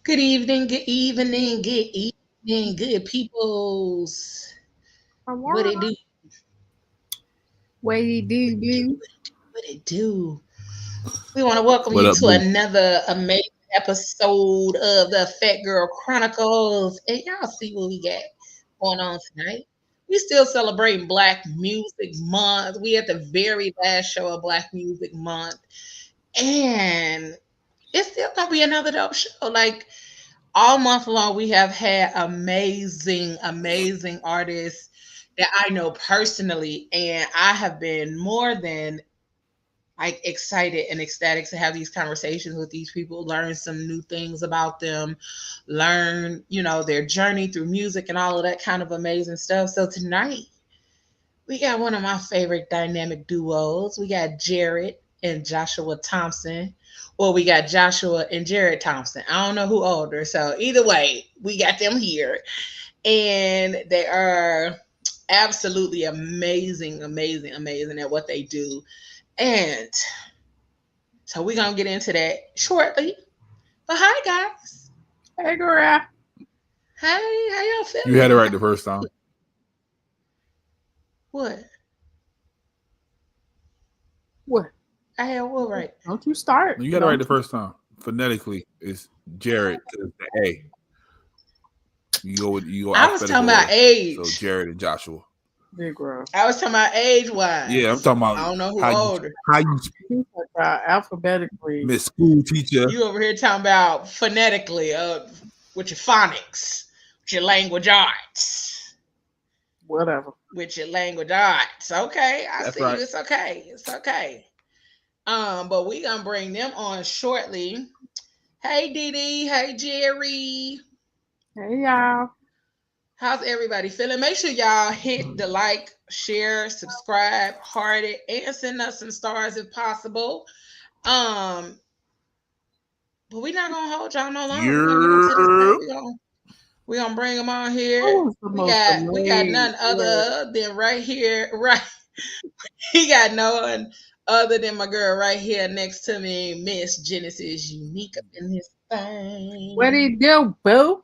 Good evening, good peoples. What it do? What he do? What it do? We want to welcome What you up, to boo? another amazing episode of the Phat Girl Chronicles. And y'all see what we got going on tonight. We still celebrating Black Music Month. We at the very last show of Black Music Month. And it's still gonna be another dope show. Like all month long, we have had amazing artists that I know personally, and I have been more than like excited and ecstatic to have these conversations with these people, learn some new things about them, learn, their journey through music and all of that kind of amazing stuff. So tonight, we got one of my favorite dynamic duos. We got Jared and Joshua Thompson. Well, we got Joshua and Jared Thompson. I don't know who older. So either way, we got them here. And they are absolutely amazing at what they do. And so we're gonna get into that shortly. But hi guys. Hey, girl. Hey, how y'all You had it feeling? right the first time. What? What? I had what right? Don't you start? You got it right the first time. Phonetically, it's Jared to the A. You go. I was talking about age. So Jared and Joshua. Big girl. I was talking about age wise. Yeah, I'm talking about. I don't know who how older. you Alphabetically. Miss School Teacher. You over here talking about phonetically, with your phonics, with your language arts. Whatever. With your language arts. Okay, That's see right. you. It's okay. But we gonna bring them on shortly. Hey Dee Dee, hey Jerry. Hey, y'all. How's everybody feeling? Make sure y'all hit the like, share, subscribe, heart it, and send us some stars if possible. But we're not gonna hold y'all no longer. We're gonna get into this thing. We're gonna bring them on here. We got none other than right here, right. He got no one other than my girl right here next to me, Miss Genesis Unique up in this thing. What do you do, boo?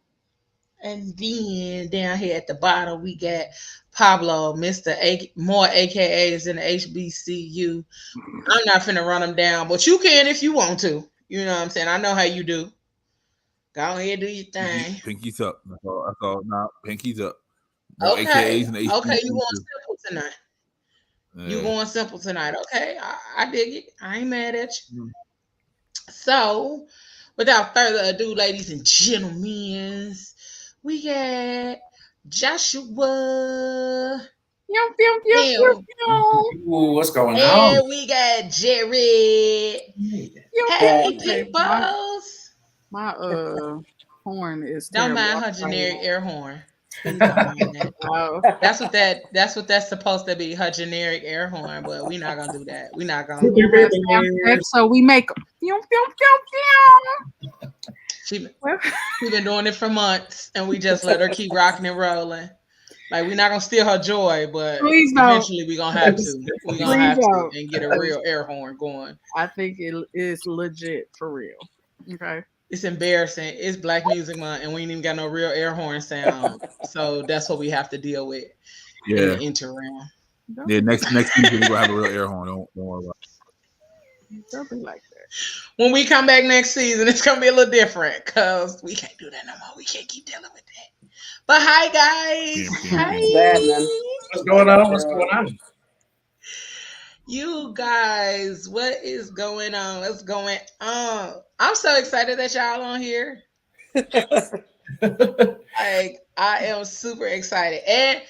And then down here at the bottom, we got Pablo, Mr. More AKAs than the HBCU. I'm not finna run them down, but you can if you want to. You know what I'm saying? I know how you do. Go ahead, do your thing. Pinkies up. That's all. Nah, pinkies up. More Okay. AKAs and HBCU. Okay, you want simple tonight. You going simple tonight. Okay, I dig it. I ain't mad at you. So, without further ado, ladies and gentlemen, we got Joshua. Ooh, what's going And on? we got Jared. Hey, peoples. My horn is Don't terrible. mind her generic air horn. Please don't mind that. That's what that's supposed to be, her generic air horn, but we're not gonna do that. We're not gonna. So we make them. She been doing it for months, and we just let her keep rocking and rolling. Like we're not gonna steal her joy, but eventually we're gonna have to. We're gonna have to and get a real air horn going. I think it is legit for real. Okay. It's embarrassing. It's Black Music Month, and we ain't even got no real air horn sound. So that's what we have to deal with in the interim. Yeah, next season we're gonna have a real air horn. Don't worry about it. Don't be like that. When we come back next season, it's gonna be a little different because we can't do that no more. We can't keep dealing with that. But hi guys. Hi. What's going on? You guys, what is going on? What's going on? I'm so excited that y'all on here. Like, I am super excited. And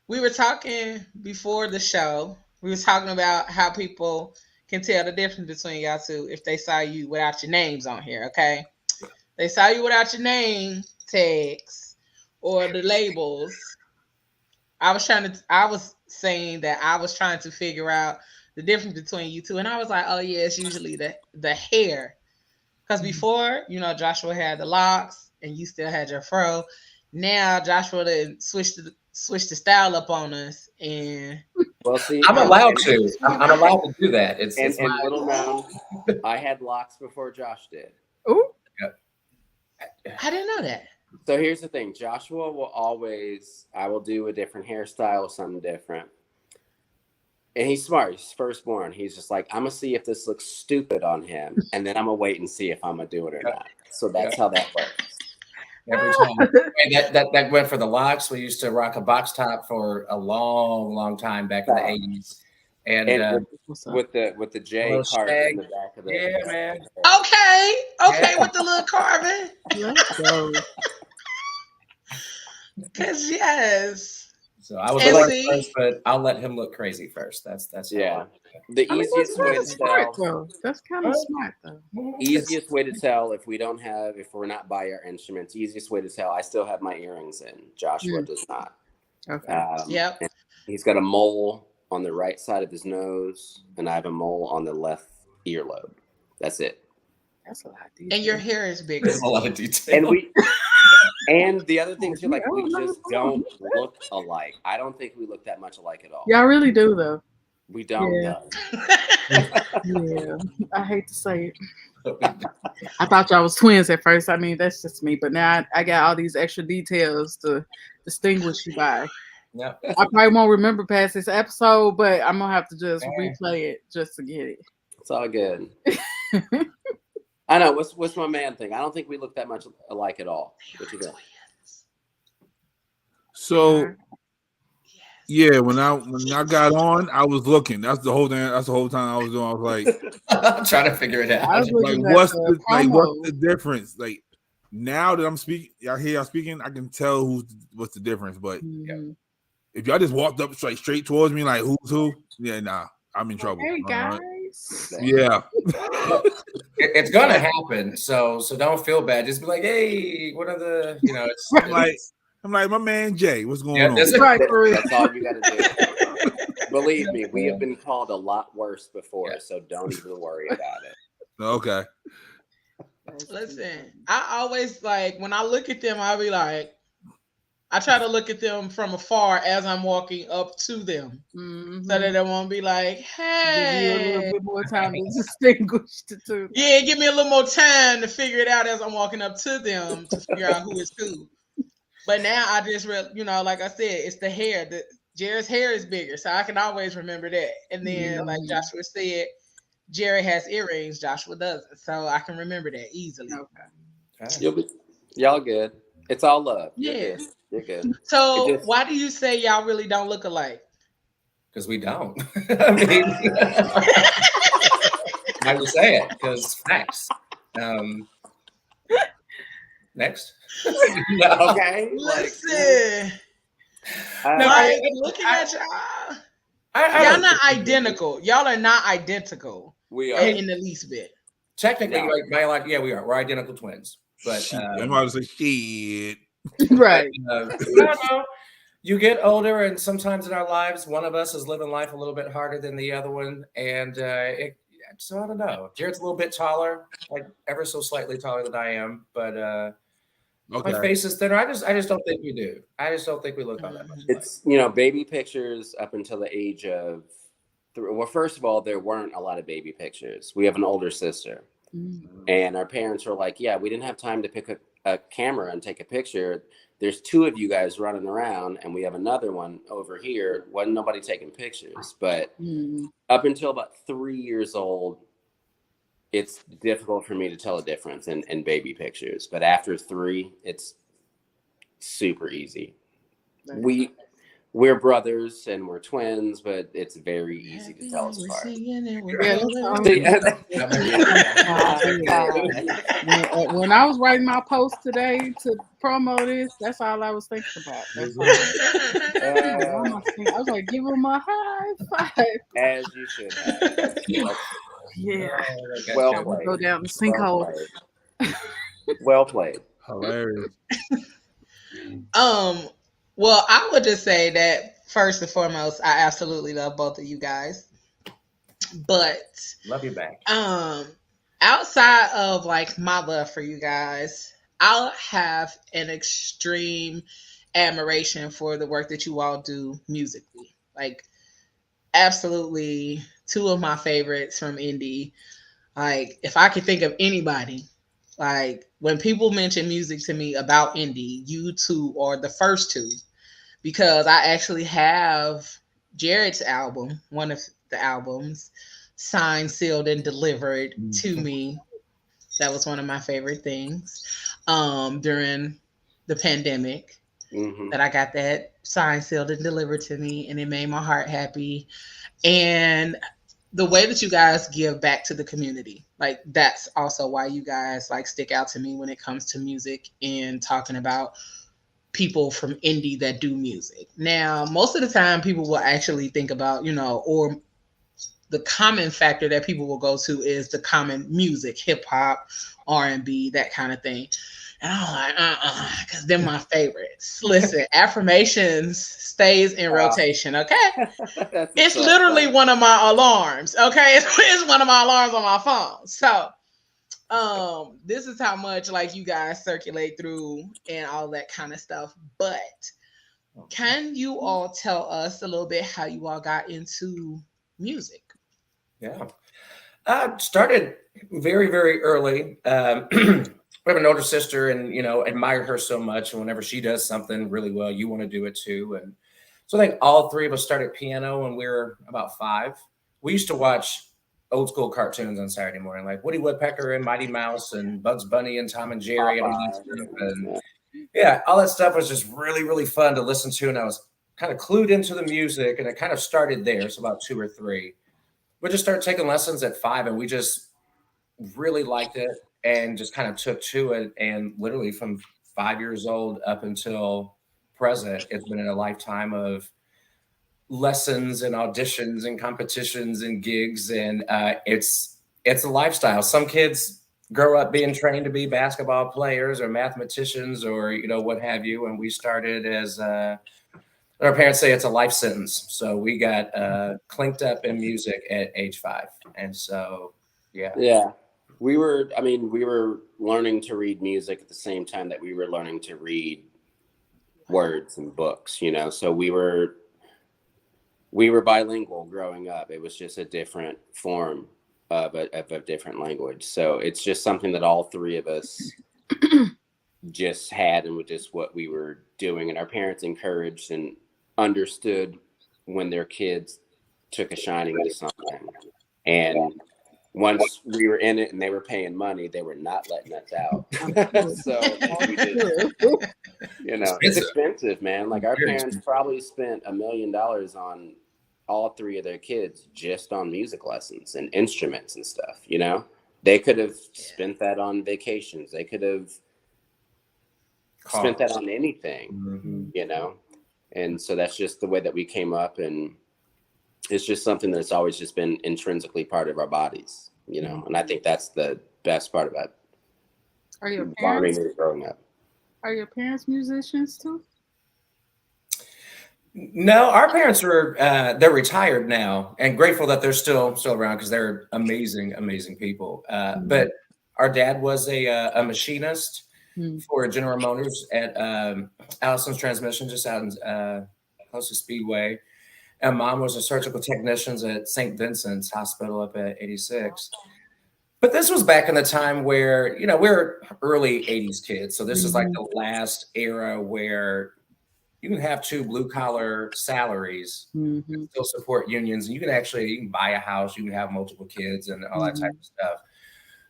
we were talking before the show. We were talking about how people can tell the difference between y'all two if they saw you without your names on here, okay? They saw you without your name tags or the labels. I was saying that I was trying to figure out the difference between you two. And I was like, oh yeah, it's usually the hair. Because before, Joshua had the locks and you still had your fro. Now Joshua then switched the style up on us. And well, see, I'm allowed to. I'm allowed to do that. It's little known. I had locks before Josh did. Ooh. I didn't know that. So here's the thing. Joshua will always, I will do a different hairstyle, something different. And he's smart. He's firstborn. He's just like, I'm going to see if this looks stupid on him. And then I'm going to wait and see if I'm going to do it or not. So that's how that works. Every time. that went for the locks. We used to rock a box top for a long, long time back in the 80s. And with the J carved in the back of the man. Okay, with the little carving. Let's go. Cause yes. So I was first, but I'll let him look crazy first. That's the easiest way to tell. That's kind of smart though. Easiest way to tell if we're not by our instruments. Easiest way to tell. I still have my earrings in. Joshua does not. Okay. Yep. He's got a mole on the right side of his nose, and I have a mole on the left earlobe. That's it. That's a lot of detail. And your hair is bigger. There's a lot of detail. And the other thing too, like we just don't look alike. I don't think we look that much alike at all. Y'all really do though. We don't. Yeah. Yeah. I hate to say it. I thought y'all was twins at first. I mean, that's just me. But now I got all these extra details to distinguish you by. Yeah. I probably won't remember past this episode, but I'm gonna have to just replay it just to get it. It's all good. I know. What's my man thing? I don't think we look that much alike at all. What you think? So, yeah, when I got on, I was looking. That's the whole thing. That's the whole time I was doing. I was like, trying to figure it out. Like, what's the difference? Like, now that I'm speaking, y'all hear y'all speaking, I can tell what's the difference. But if y'all just walked up straight towards me, like who's who? Yeah, nah, I'm in trouble. Hey guys. Yeah. It's gonna happen. So don't feel bad. Just be like, hey, what are the it's I'm like, my man Jay, what's going on? That's all you gotta do. Believe me, we have been called a lot worse before, so don't even worry about it. Okay. Listen, I always when I look at them, I'll be like, I try to look at them from afar as I'm walking up to them, so that they won't be like, hey. Give you a little bit more time to distinguish the two. Yeah, give me a little more time to figure it out as I'm walking up to them to figure out who is who. But now I just, like I said, it's the hair. Jared's hair is bigger, so I can always remember that. And then, like Joshua said, Jared has earrings, Joshua doesn't, so I can remember that easily. Okay. Y'all good. It's all love. Yeah. You're good. So why do you say y'all really don't look alike? Because we don't. I mean, I would say it because facts. Next. Okay. Listen. Looking at y'all. Y'all not identical. Y'all are not identical. We are in the least bit. Technically, we are. We're identical twins. But I'm about to say shit. Right. No. You get older, and sometimes in our lives, one of us is living life a little bit harder than the other one, and so I don't know. Jared's a little bit taller, like ever so slightly taller than I am, but my face is thinner. I just don't think we do. I just don't think we look all that much. It's baby pictures up until the age of 3. Well, first of all, there weren't a lot of baby pictures. We have an older sister, and our parents were like, "Yeah, we didn't have time to pick a camera and take a picture. There's 2 of you guys running around, and we have another one over here. Wasn't nobody taking pictures, but up until about 3 years old, it's difficult for me to tell a difference in baby pictures. But after 3, it's super easy. We're brothers and we're twins, but it's very easy to tell us apart. When I was writing my post today to promo this, that's all I was thinking about. I was like, give him a high five. As you should have. Yeah. Well played. Go down the sinkhole. Well played. Hilarious. Well, I would just say that first and foremost, I absolutely love both of you guys. But love you back. Outside of my love for you guys, I'll have an extreme admiration for the work that you all do musically. Absolutely 2 of my favorites from indie. If I could think of anybody Like when people mention music to me about indie, you two are the first two, because I actually have Jared's album, one of the albums, signed, sealed, and delivered to me. That was one of my favorite things during the pandemic. That I got that signed, sealed, and delivered to me, and it made my heart happy. And the way that you guys give back to the community, like that's also why you guys like stick out to me when it comes to music and talking about people from indie that do music. Now, most of the time people will actually think about, or the common factor that people will go to is the common music, hip hop, R&B, that kind of thing. And I'm like, because they're my favorites. Listen, Affirmations stays in rotation, okay? It's literally one of my alarms, okay? It's one of my alarms on my phone. So, this is how much like you guys circulate through and all that kind of stuff. But can you all tell us a little bit how you all got into music? Yeah. I started very, very early. We have an older sister and, admire her so much. And whenever she does something really well, you want to do it too. And so I think all three of us started piano when we were about 5. We used to watch old school cartoons on Saturday morning, like Woody Woodpecker and Mighty Mouse and Bugs Bunny and Tom and Jerry. And yeah, all that stuff was just really, really fun to listen to. And I was kind of clued into the music, and it kind of started there. So about 2 or 3. We just started taking lessons at 5, and we just really liked it and just kind of took to it. And literally from 5 years old up until present, it's been a lifetime of lessons and auditions and competitions and gigs. And it's a lifestyle. Some kids grow up being trained to be basketball players or mathematicians or, what have you. And we started as our parents say it's a life sentence. So we got clinked up in music at age 5. And so, yeah. Yeah. We were learning to read music at the same time that we were learning to read words and books, so we were bilingual growing up. It was just a different form of a different language. So it's just something that all three of us just had, and was just what we were doing. And our parents encouraged and understood when their kids took a shining to something. And once we were in it and they were paying money, they were not letting us out. So we just, it's expensive, man. Like our parents probably spent $1 million on all 3 of their kids just on music lessons and instruments and stuff. They could have spent that on vacations. They could have spent that on anything, And so that's just the way that we came up, and it's just something that's always just been intrinsically part of our bodies, and I think that's the best part about growing up. Are your parents musicians too? No, our parents were, they're retired now, and grateful that they're still around because they're amazing, amazing people. But our dad was a machinist for General Motors at Allison's Transmission, just out in close to Speedway. And Mom was a surgical technician at St. Vincent's Hospital up at 86. But this was back in the time where, we're early 80s kids. So this is like the last era where you can have 2 blue-collar salaries and still support unions. And you can buy a house, you can have multiple kids and all that type of stuff.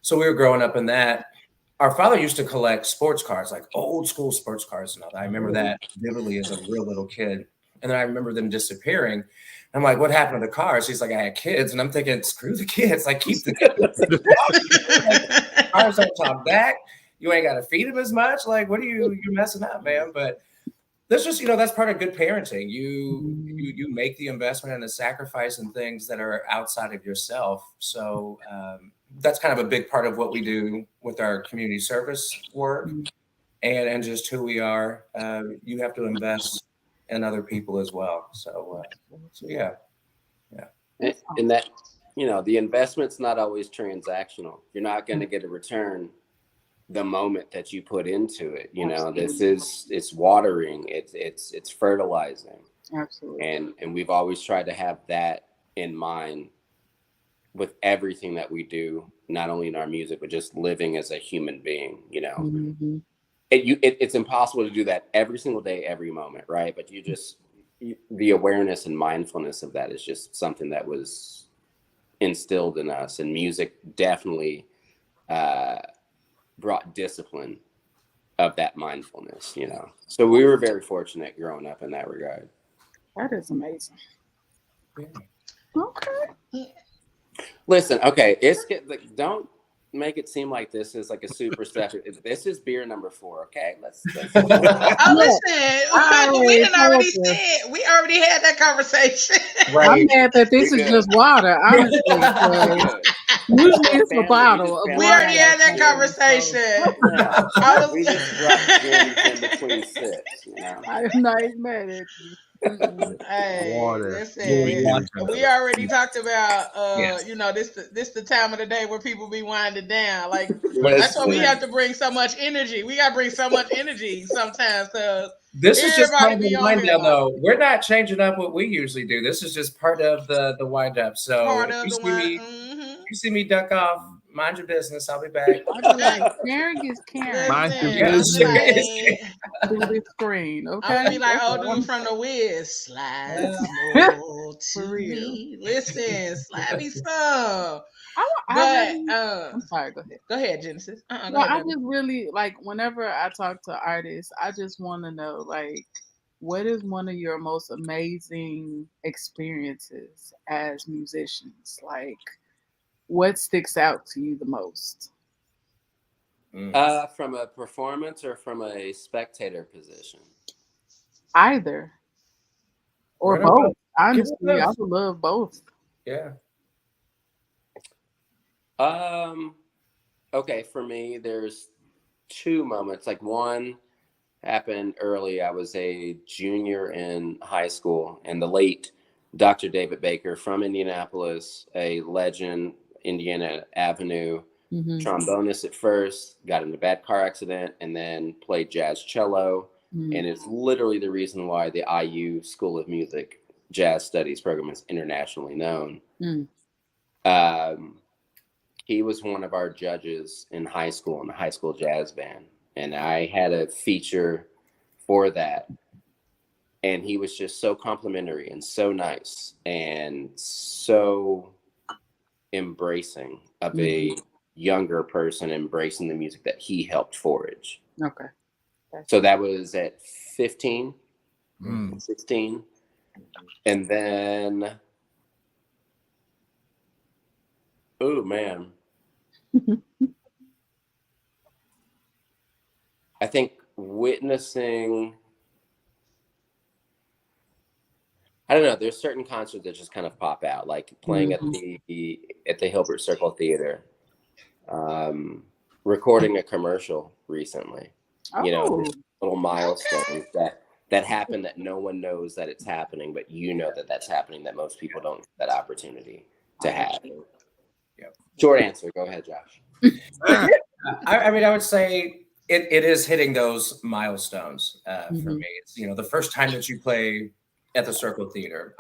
So we were growing up in that. Our father used to collect sports cars, like old school sports cars and all that. I remember that vividly as a real little kid. And then I remember them disappearing. I'm like, what happened to the cars? He's like, I had kids. And I'm thinking, screw the kids. Like, keep the kids. Cars don't talk back. You ain't got to feed them as much. Like, what are you're messing up, man? But that's just, that's part of good parenting. You make the investment and the sacrifice in things that are outside of yourself. So that's kind of a big part of what we do with our community service work and just who we are. You have to invest in other people as well. So yeah. And that, the investment's not always transactional. You're not going to get a return the moment that you put into it. It's watering, it's fertilizing. Absolutely. And we've always tried to have that in mind with everything that we do, not only in our music, but just living as a human being, you know. Mm-hmm. It's impossible to do that every single day, every moment, right? But the awareness and mindfulness of that is just something that was instilled in us, and music definitely brought discipline of that mindfulness, you know. So we were very fortunate growing up in that regard. That is amazing. Yeah. Okay. Listen, okay, don't make it seem like this is like a super step. This is beer number 4, okay? Let's Oh, listen, we already had that conversation. Right. I'm mad that this is just water, honestly. Usually it's a bottle. We already had that conversation. We just dropped gems in between sips, you know? I'm not mad at you. Hey, listen, we already talked about you know, this the time of the day where people be winding down. Like that's why we have to bring so much energy. We gotta bring so much energy sometimes, because this is just part of the wind down, though. We're not changing up what we usually do. This is just part of the wind up. So part of the wind. You see me duck off. Mind your business. I'll be back. I'll be like, Karen is Karen. Mind your business. Do the screen, okay? I'm gonna be like, oh, dude from the Wiz. Slide to me. Listen, slide me some. I'm sorry, go ahead. Go ahead, Genesis. I just really, like, whenever I talk to artists, I just want to know, like, what is one of your most amazing experiences as musicians? Like, what sticks out to you the most? From a performance or from a spectator position? Either. Or both. Honestly, I would love both. Yeah. Okay, for me, there's 2 moments. Like, one happened early. I was a junior in high school, and the late Dr. David Baker from Indianapolis, a legend, Indiana Avenue, trombonist at first, got in a bad car accident, and then played jazz cello. And it's literally the reason why the IU School of Music Jazz Studies program is internationally known. He was one of our judges in high school in the high school jazz band, and I had a feature for that. And he was just so complimentary and so nice and so embracing of a younger person, embracing the music that he helped forage. Okay. So that was at 15, 16. And then, oh man. I think witnessing, I don't know, there's certain concerts that just kind of pop out, like playing at the Hilbert Circle Theater, recording a commercial recently. You know, little milestones that happen that no one knows that it's happening, but you know that that's happening, that most people don't get that opportunity to have. Yep. Short answer. Go ahead, Josh. I mean, I would say it is hitting those milestones for me. It's, you know, the first time that you play at the Circle Theater.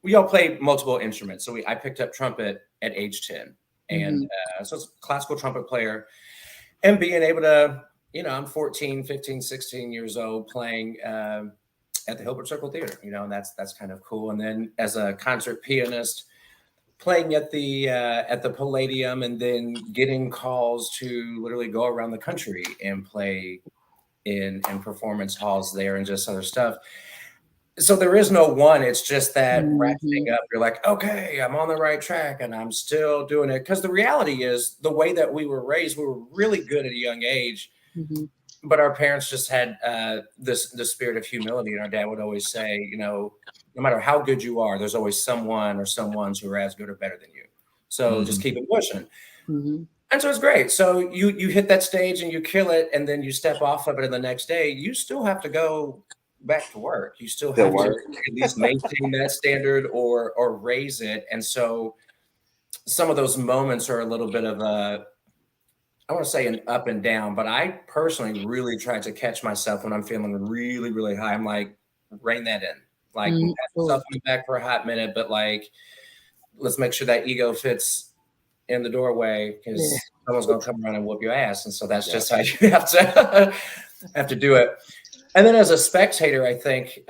We all play multiple instruments. So I picked up trumpet at age 10. And so it's a classical trumpet player. And being able to, you know, I'm 14, 15, 16 years old playing at the Hilbert Circle Theater, you know, and that's kind of cool. And then as a concert pianist, playing at the Palladium, and then getting calls to literally go around the country and play in performance halls there and just other stuff. So there is no one. It's just that ratcheting up. You're like, okay, I'm on the right track and I'm still doing it. Because the reality is the way that we were raised, we were really good at a young age. But our parents just had the spirit of humility. And our dad would always say, you know, no matter how good you are, there's always someone or someones who are as good or better than you. So just keep it pushing. And so it's great. So you hit that stage and you kill it, and then you step off of it, and the next day you still have to go back to work. You still have to at least maintain that standard or raise it. And so some of those moments are a little bit of I want to say an up and down, but I personally really try to catch myself when I'm feeling really, really high. I'm like, rein that in. Like, pat myself on the back for a hot minute, but like, let's make sure that ego fits in the doorway because someone's going to come around and whoop your ass. And so that's just how you have to do it. And then as a spectator, I think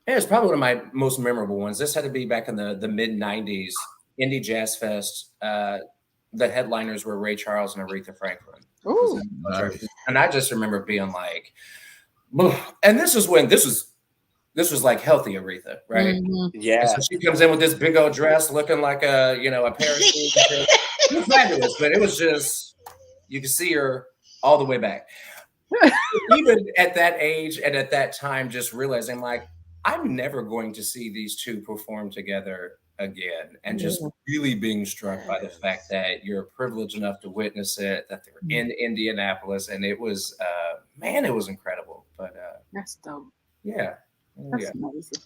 it's probably one of my most memorable ones. This had to be back in the mid 90s, Indie Jazz Fest. The headliners were Ray Charles and Aretha Franklin. Ooh. And I just remember being like, and this was like healthy Aretha, right? Mm-hmm. Yeah. And so she comes in with this big old dress looking like a parachute. It was fabulous, but it was just, you could see her all the way back. Even at that age and at that time, just realizing like, I'm never going to see these two perform together again, and just really being struck by the fact that you're privileged enough to witness it, that they're in Indianapolis, and it was it was incredible. But that's dope. Yeah. That's amazing.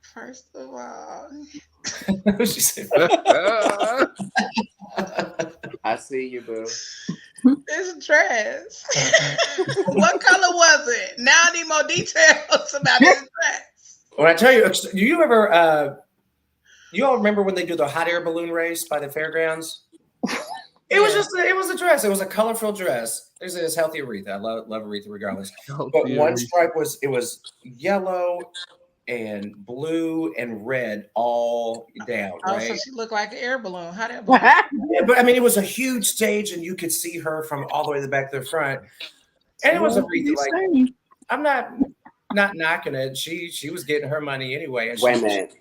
First of all, she said, I see you, boo. It's a dress. What color was it? Now I need more details about this dress. When I tell you, do you ever you all remember when they do the hot air balloon race by the fairgrounds? It was a dress. It was a colorful dress. It's healthy Aretha. I love Aretha regardless. But one stripe was yellow and blue and red all down. Oh, right? so she looked like an air balloon. Hot air balloon. Yeah, but I mean, it was a huge stage, and you could see her from all the way to the back to the front. And it was Aretha. Like, I'm not knocking it. She was getting her money anyway. And Wait a minute.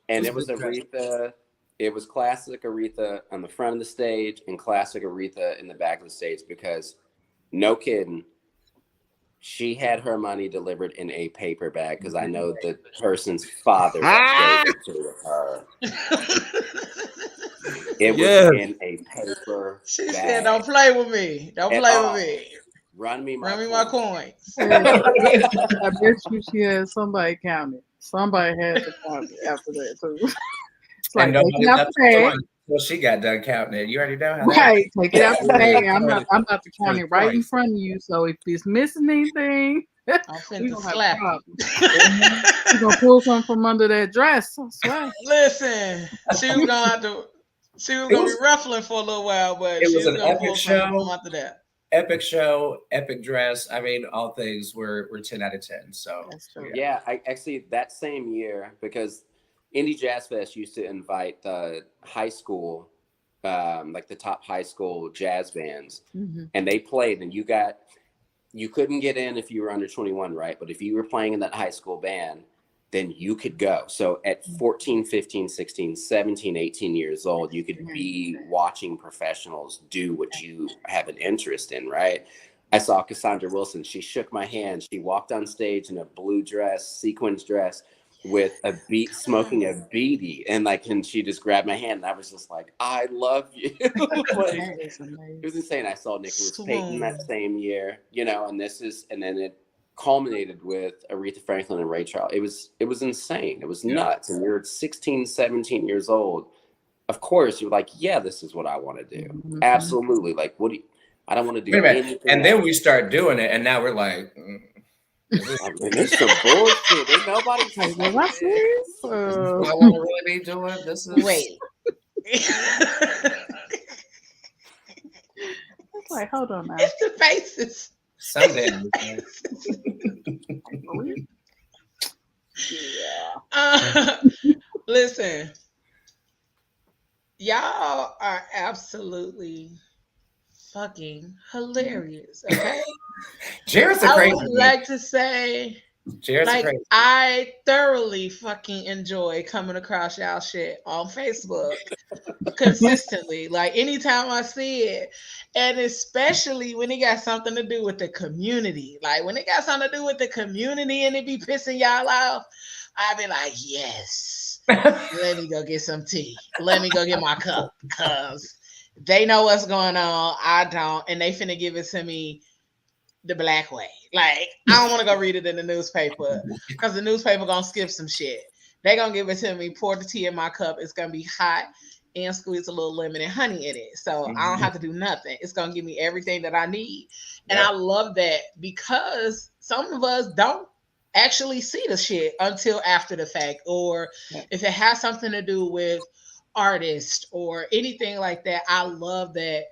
And it was Aretha. It was classic Aretha on the front of the stage and classic Aretha in the back of the stage because, no kidding, she had her money delivered in a paper bag because I know the person's father gave it to her. It was in a paper She bag. said, "Don't play with me. Don't play with me. Run me my coins." I bet you she had somebody counted. Somebody had to count it after that too. It's like taking out the bag. Well, she got done counting it. You already know how. Right, take it out the bag. I'm about to count it right in front of you. So if it's missing anything, I'm finna slap you. You're gonna pull something from under that dress. I swear. Listen, she was gonna be ruffling for a little while, but it she was an gonna epic pull show. after that. Epic show, epic dress. I mean, all things were 10 out of 10. So yeah, I actually that same year because Indie Jazz Fest used to invite the high school, like the top high school jazz bands, and they played. And you couldn't get in if you were under 21, right? But if you were playing in that high school band, then you could go. So at 14, 15, 16, 17, 18 years old, you could be watching professionals do what you have an interest in, right? I saw Cassandra Wilson. She shook my hand. She walked on stage in a blue dress, sequins dress, with a smoking a beanie, and she just grabbed my hand, and I was just like, I love you. It was insane. I saw Nicholas Payton that same year, and then it culminated with Aretha Franklin and Ray Charles. It was insane. It was nuts. And you're 16, 17 years old. Of course, you're like, yeah, this is what I want to do. Absolutely. Like, I don't want to do anything. And then we start doing it, and now we're like, this is some bullshit. Ain't nobody like, I want to really be doing this. Wait. It's like, hold on now. It's the faces. Sunday. Listen, y'all are absolutely fucking hilarious. Okay, Jared's a crazy. I would like to say, Jared's crazy. I thoroughly fucking enjoy coming across y'all shit on Facebook consistently. Like anytime I see it, and especially when it got something to do with the community. Like when it got something to do with the community and it be pissing y'all off, I be like, yes, let me go get some tea. Let me go get my cup because they know what's going on. I don't, and they finna give it to me the black way. Like I don't want to go read it in the newspaper because the newspaper gonna skip some shit. They gonna give it to me, pour the tea in my cup. It's gonna be hot and squeeze a little lemon and honey in it. So I don't have to do nothing. It's gonna give me everything that I need. And I love that because some of us don't actually see the shit until after the fact, or if it has something to do with artists or anything like that. I love that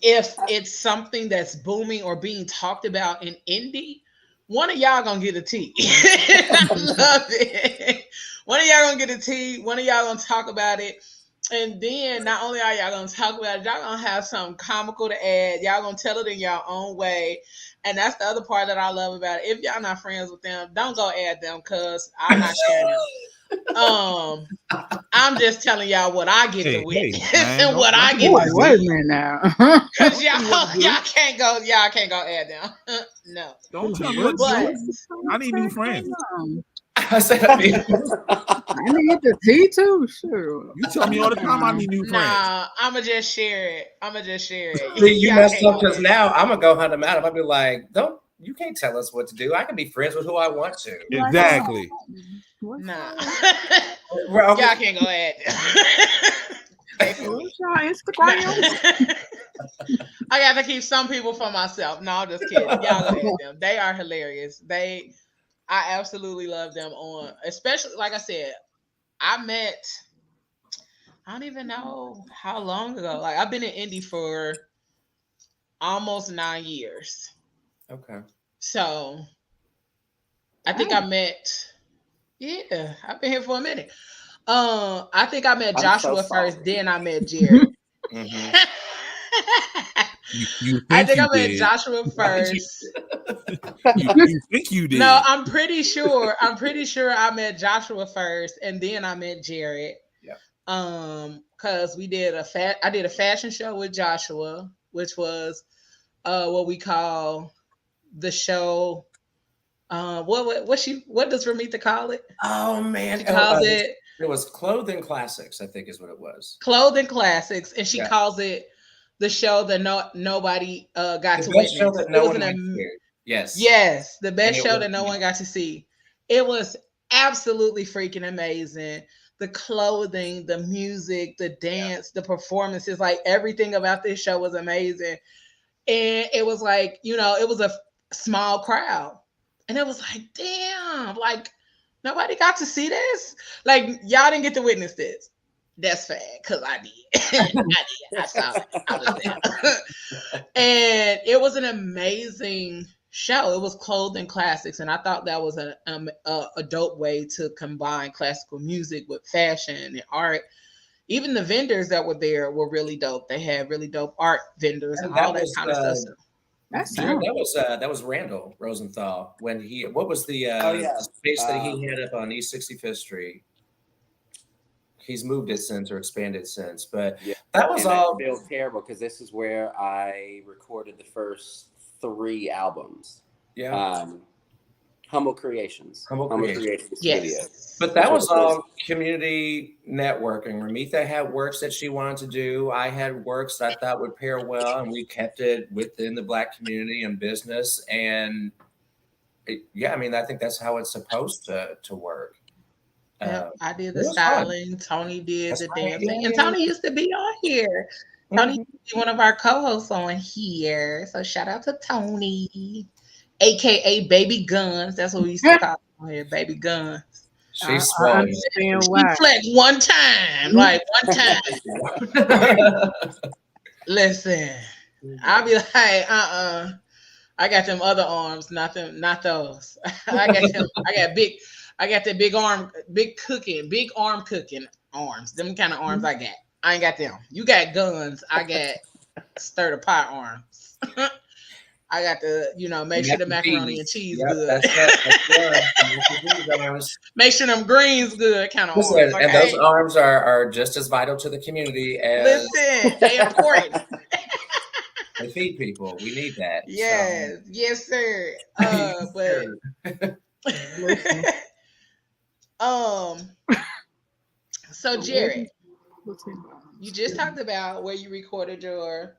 if it's something that's booming or being talked about in indie, one of y'all gonna get a tea. I love it. One of y'all gonna get a tea. One of y'all gonna talk about it. And then not only are y'all gonna talk about it, y'all gonna have something comical to add. Y'all gonna tell it in your own way. And that's the other part that I love about it. If y'all not friends with them, don't go add them, because I'm not sharing them. I'm just telling y'all what I get to witness and what I get to wait a minute now. Because y'all can't go add them. No. Don't tell me what to do. I need new friends. I said I need the tea too. Sure. You tell me all the time I need new friends. Nah, I'ma just share it. See, you messed up, because now I'm gonna go hunt them out. I'll be like, you can't tell us what to do. I can be friends with who I want to. Exactly. Nah. Well, y'all can't go add them. I got to keep some people for myself. No, I'm just kidding. Y'all go add them. They are hilarious. I absolutely love them especially, like I said, I don't even know how long ago. Like, I've been in indie for almost 9 years. Okay. So I think I've been here for a minute. I think I met Joshua first, then I met Jared. Mm-hmm. I think I met Joshua first. You think you did? No, I'm pretty sure I met Joshua first, and then I met Jared. Yeah. Because I did a fashion show with Joshua, which was what we call the show. What does Ramita call it? Oh man, she calls it. It was Clothing Classics, I think is what it was. Clothing Classics, and she calls it the show that nobody got to witness. Show that no one went to. Yes, the best show that no one got to see. It was absolutely freaking amazing. The clothing, the music, the dance, the performances, like everything about this show was amazing. And it was like, it was a small crowd. And it was like, damn, like nobody got to see this. Like, y'all didn't get to witness this. That's fact, because I did. I saw it. I was there. And it was an amazing show. It was Clothing Classics. And I thought that was a dope way to combine classical music with fashion and art. Even the vendors that were there were really dope. They had really dope art vendors and all that kind of stuff. That was Randall Rosenthal when what was the space that he had up on East 65th Street? He's moved it since or expanded since, but that was all. I feel terrible because this is where I recorded the first 3 albums. Yeah. Humble Creations. Humble Creations Studio. But that was all community networking. Ramita had works that she wanted to do. I had works that I thought would pair well, and we kept it within the Black community and business. And I think that's how it's supposed to work. I did the styling. Fun. Tony did the dancing. And Tony used to be on here. Tony used to be one of our co-hosts on here. So shout out to Tony, aka Baby Guns. That's what we used to call him on here, Baby Guns. She's swollen. She flexed one time, like one time. Listen, I'll be like, I got them other arms, not those. I got that big arm cooking arms. Them kind of arms I got. I ain't got them. You got guns. I got stir the pot arms. I got to, make sure the macaroni and cheese good. Make sure them greens good kind of arms. Okay? And those arms are just as vital to the community as... Listen, they're important. They feed people. We need that. Yes. So. Yes, sir. So Jared, you just talked about where you recorded your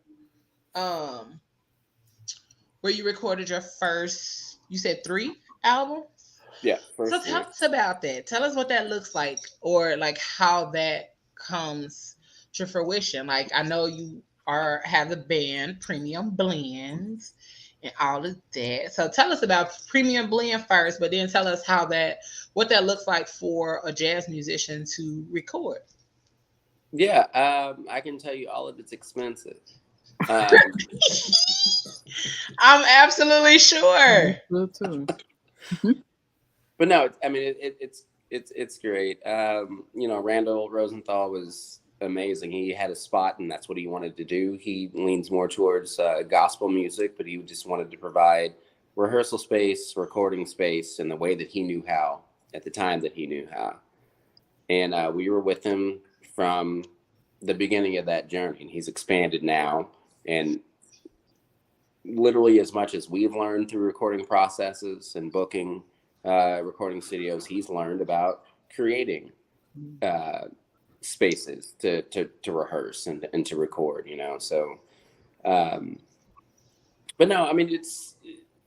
first, you said 3 albums? Yeah. So tell us about that. Tell us what that looks like, or like how that comes to fruition. Like, I know you have the band Premium Blends, and all of that. So tell us about Premium Blend first, but then tell us what that looks like for a jazz musician to record. Yeah, I can tell you all of it's expensive. I'm absolutely sure. But no, I mean it's great. Randall Rosenthal was amazing. He had a spot, and that's what he wanted to do. He leans more towards gospel music, but he just wanted to provide rehearsal space, recording space, in the way that he knew how at the time that he knew how. And we were with him from the beginning of that journey, and he's expanded now. And literally as much as we've learned through recording processes and booking recording studios, he's learned about creating spaces to rehearse and to record, so but no, I mean,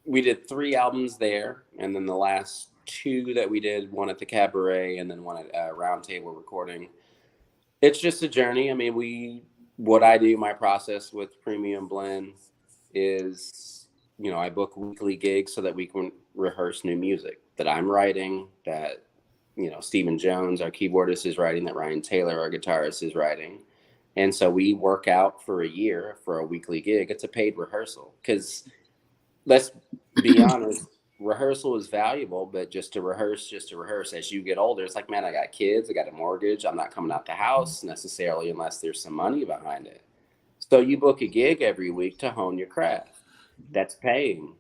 we did 3 albums there, and then the last 2 that we did, one at the Cabaret and then one at Round Table Recording. It's just a journey. I mean, what I do, my process with Premium Blend is, I book weekly gigs so that we can rehearse new music that I'm writing, that, Stephen Jones, our keyboardist, is writing, that Ryan Taylor, our guitarist, is writing. And so we work out for a year for a weekly gig. It's a paid rehearsal, because let's be honest, rehearsal is valuable, but just to rehearse. As you get older, it's like, man, I got kids, I got a mortgage. I'm not coming out the house necessarily unless there's some money behind it. So you book a gig every week to hone your craft. That's paying,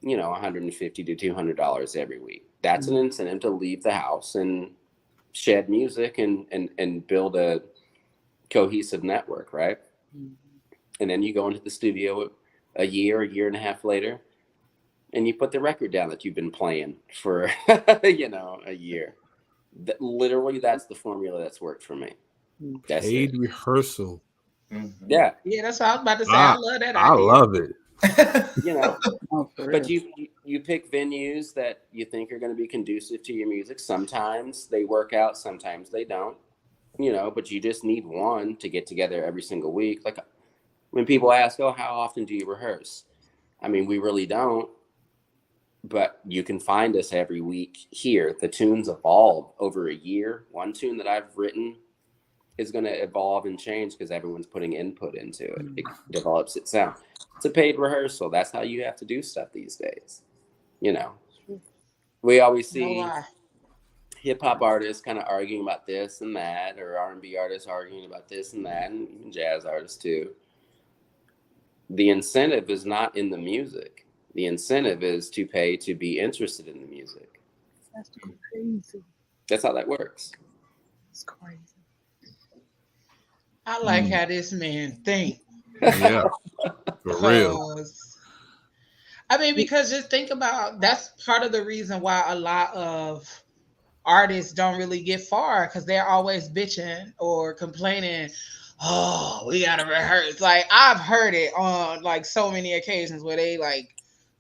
$150 to $200 every week. That's an incentive to leave the house and shed music and build a cohesive network, right? And then you go into the studio a year and a half later, and you put the record down that you've been playing for a year. Literally, that's the formula that's worked for me. That's paid rehearsal. Yeah, that's what I was about to say. I love that idea. I love it. But you pick venues that you think are going to be conducive to your music. Sometimes they work out, sometimes they don't. But you just need one to get together every single week. Like when people ask, "Oh, how often do you rehearse?" I mean, we really don't. But you can find us every week here. The tunes evolve over a year. One tune that I've written is going to evolve and change because everyone's putting input into it. It develops its sound. It's a paid rehearsal. That's how you have to do stuff these days. We always see hip hop artists kind of arguing about this and that, or R&B artists arguing about this and that, and even jazz artists too. The incentive is not in the music. The incentive is to pay to be interested in the music. That's crazy. That's how that works. It's crazy. I like how this man think. Yeah, for real. I mean, because just think about, that's part of the reason why a lot of artists don't really get far, because they're always bitching or complaining. Oh, we gotta rehearse. Like, I've heard it on like so many occasions where they like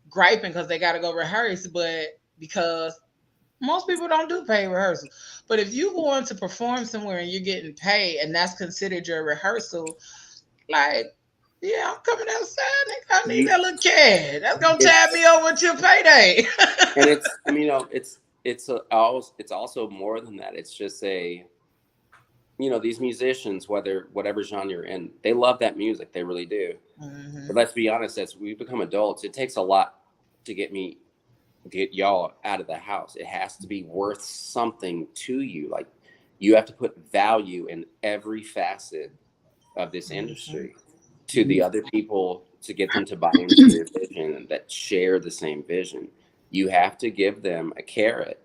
griping because they gotta go rehearse, but because most people don't do paid rehearsal. But if you going to perform somewhere and you're getting paid and that's considered your rehearsal, like, yeah, I'm coming outside. I need that little kid. That's gonna tap me over to payday. And it's also more than that. It's just these musicians, whatever genre you're in, they love that music. They really do. Mm-hmm. But let's be honest, as we become adults, it takes a lot to get y'all out of the house. It has to be worth something to you. Like, you have to put value in every facet of this industry to the other people, to get them to buy into your vision and that share the same vision. You have to give them a carrot.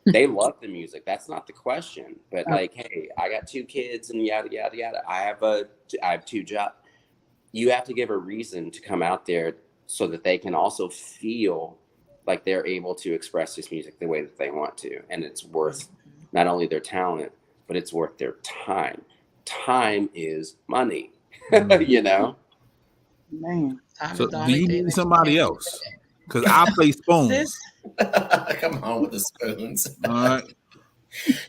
They love the music. That's not the question. But like, hey, I got 2 kids and yada, yada, yada. I have 2 jobs. You have to give a reason to come out there so that they can also feel like they're able to express this music the way that they want to. And it's worth not only their talent, but it's worth their time. Time is money, Man. So do you need somebody else? Because I play spoons. Come on with the spoons. All right.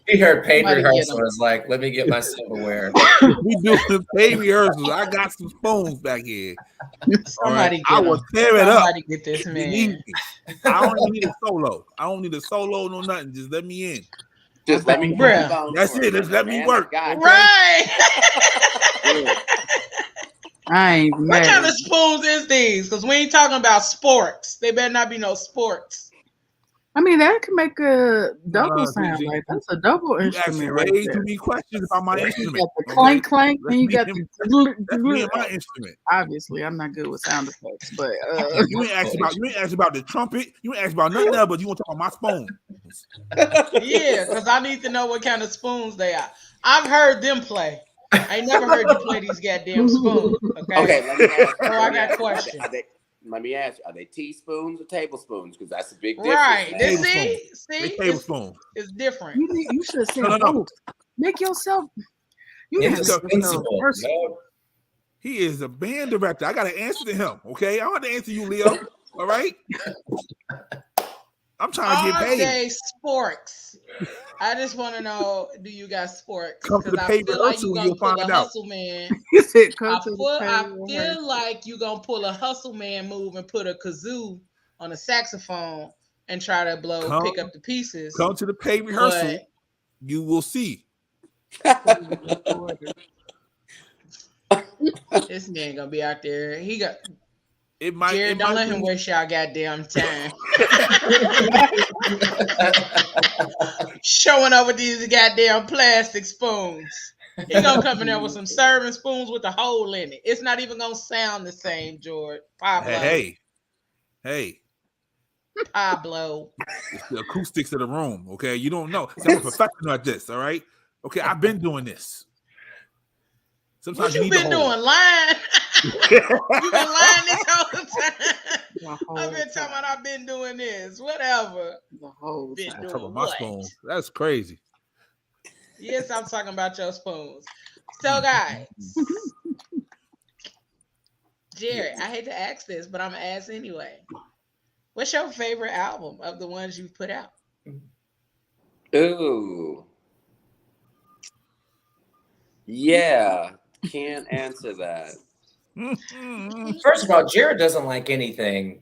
He heard paid rehearsal. Was like, let me get my silverware. We do the paid rehearsals. I got some spoons back here. Somebody I will tear it up. Somebody get this man. I don't even need a solo. I don't need a solo, no nothing. Just let me in. Just let me. That's it. Just let me work. Right. I ain't What mad. kind of spoons is these? Because we ain't talking about sports. They better not be no sports. I mean, that can make a double sound. Like that's a double You instrument. asking right way there. too many questions about my instrument. You got the clank clank, and you got that's the me and my instrument. Obviously, I'm not good with sound effects, but you ain't asked about the trumpet. You ain't asked about nothing else, but you want to talk about my spoon. Yeah, because I need to know what kind of spoons they are. I've heard them play. I ain't never heard you play these goddamn spoons. Okay, let me ask. So I got questions. Let me ask you: are they teaspoons or tablespoons? Because that's a big difference. Right? See, tablespoons. It's different. You should have said, no. Make yourself. He is a band director. I got to answer to him. Okay, I want to answer you, Leo. All right. I'm trying to get paid. Are they sports? I just want to know, do you got sports? Come to the I feel like rehearsal, you're you'll gonna pull find a out. hustle man. I feel like you're gonna pull a hustle man move and put a kazoo on a saxophone and try to pick up the pieces. Come to the paid rehearsal, you will see. This man gonna be out there. He got. It might. Jared, don't let him waste y'all goddamn time. Showing up with these goddamn plastic spoons. He gonna come in there with some serving spoons with a hole in it. It's not even gonna sound the same, George. Pablo. Hey. Pablo. It's the acoustics of the room. Okay, you don't know. I'm a professional at this. All right. Okay, I've been doing this. Sometimes what you been doing? Lying? You been lying this whole time. I've been talking about I've been doing this. Whatever. The whole been time. doing talking about my spoons. That's crazy. Yes, I'm talking about your spoons. So, guys, Jared, I hate to ask this, but I'm gonna ask anyway. What's your favorite album of the ones you've put out? Ooh. Yeah. Can't answer that. First of all, Jared doesn't like anything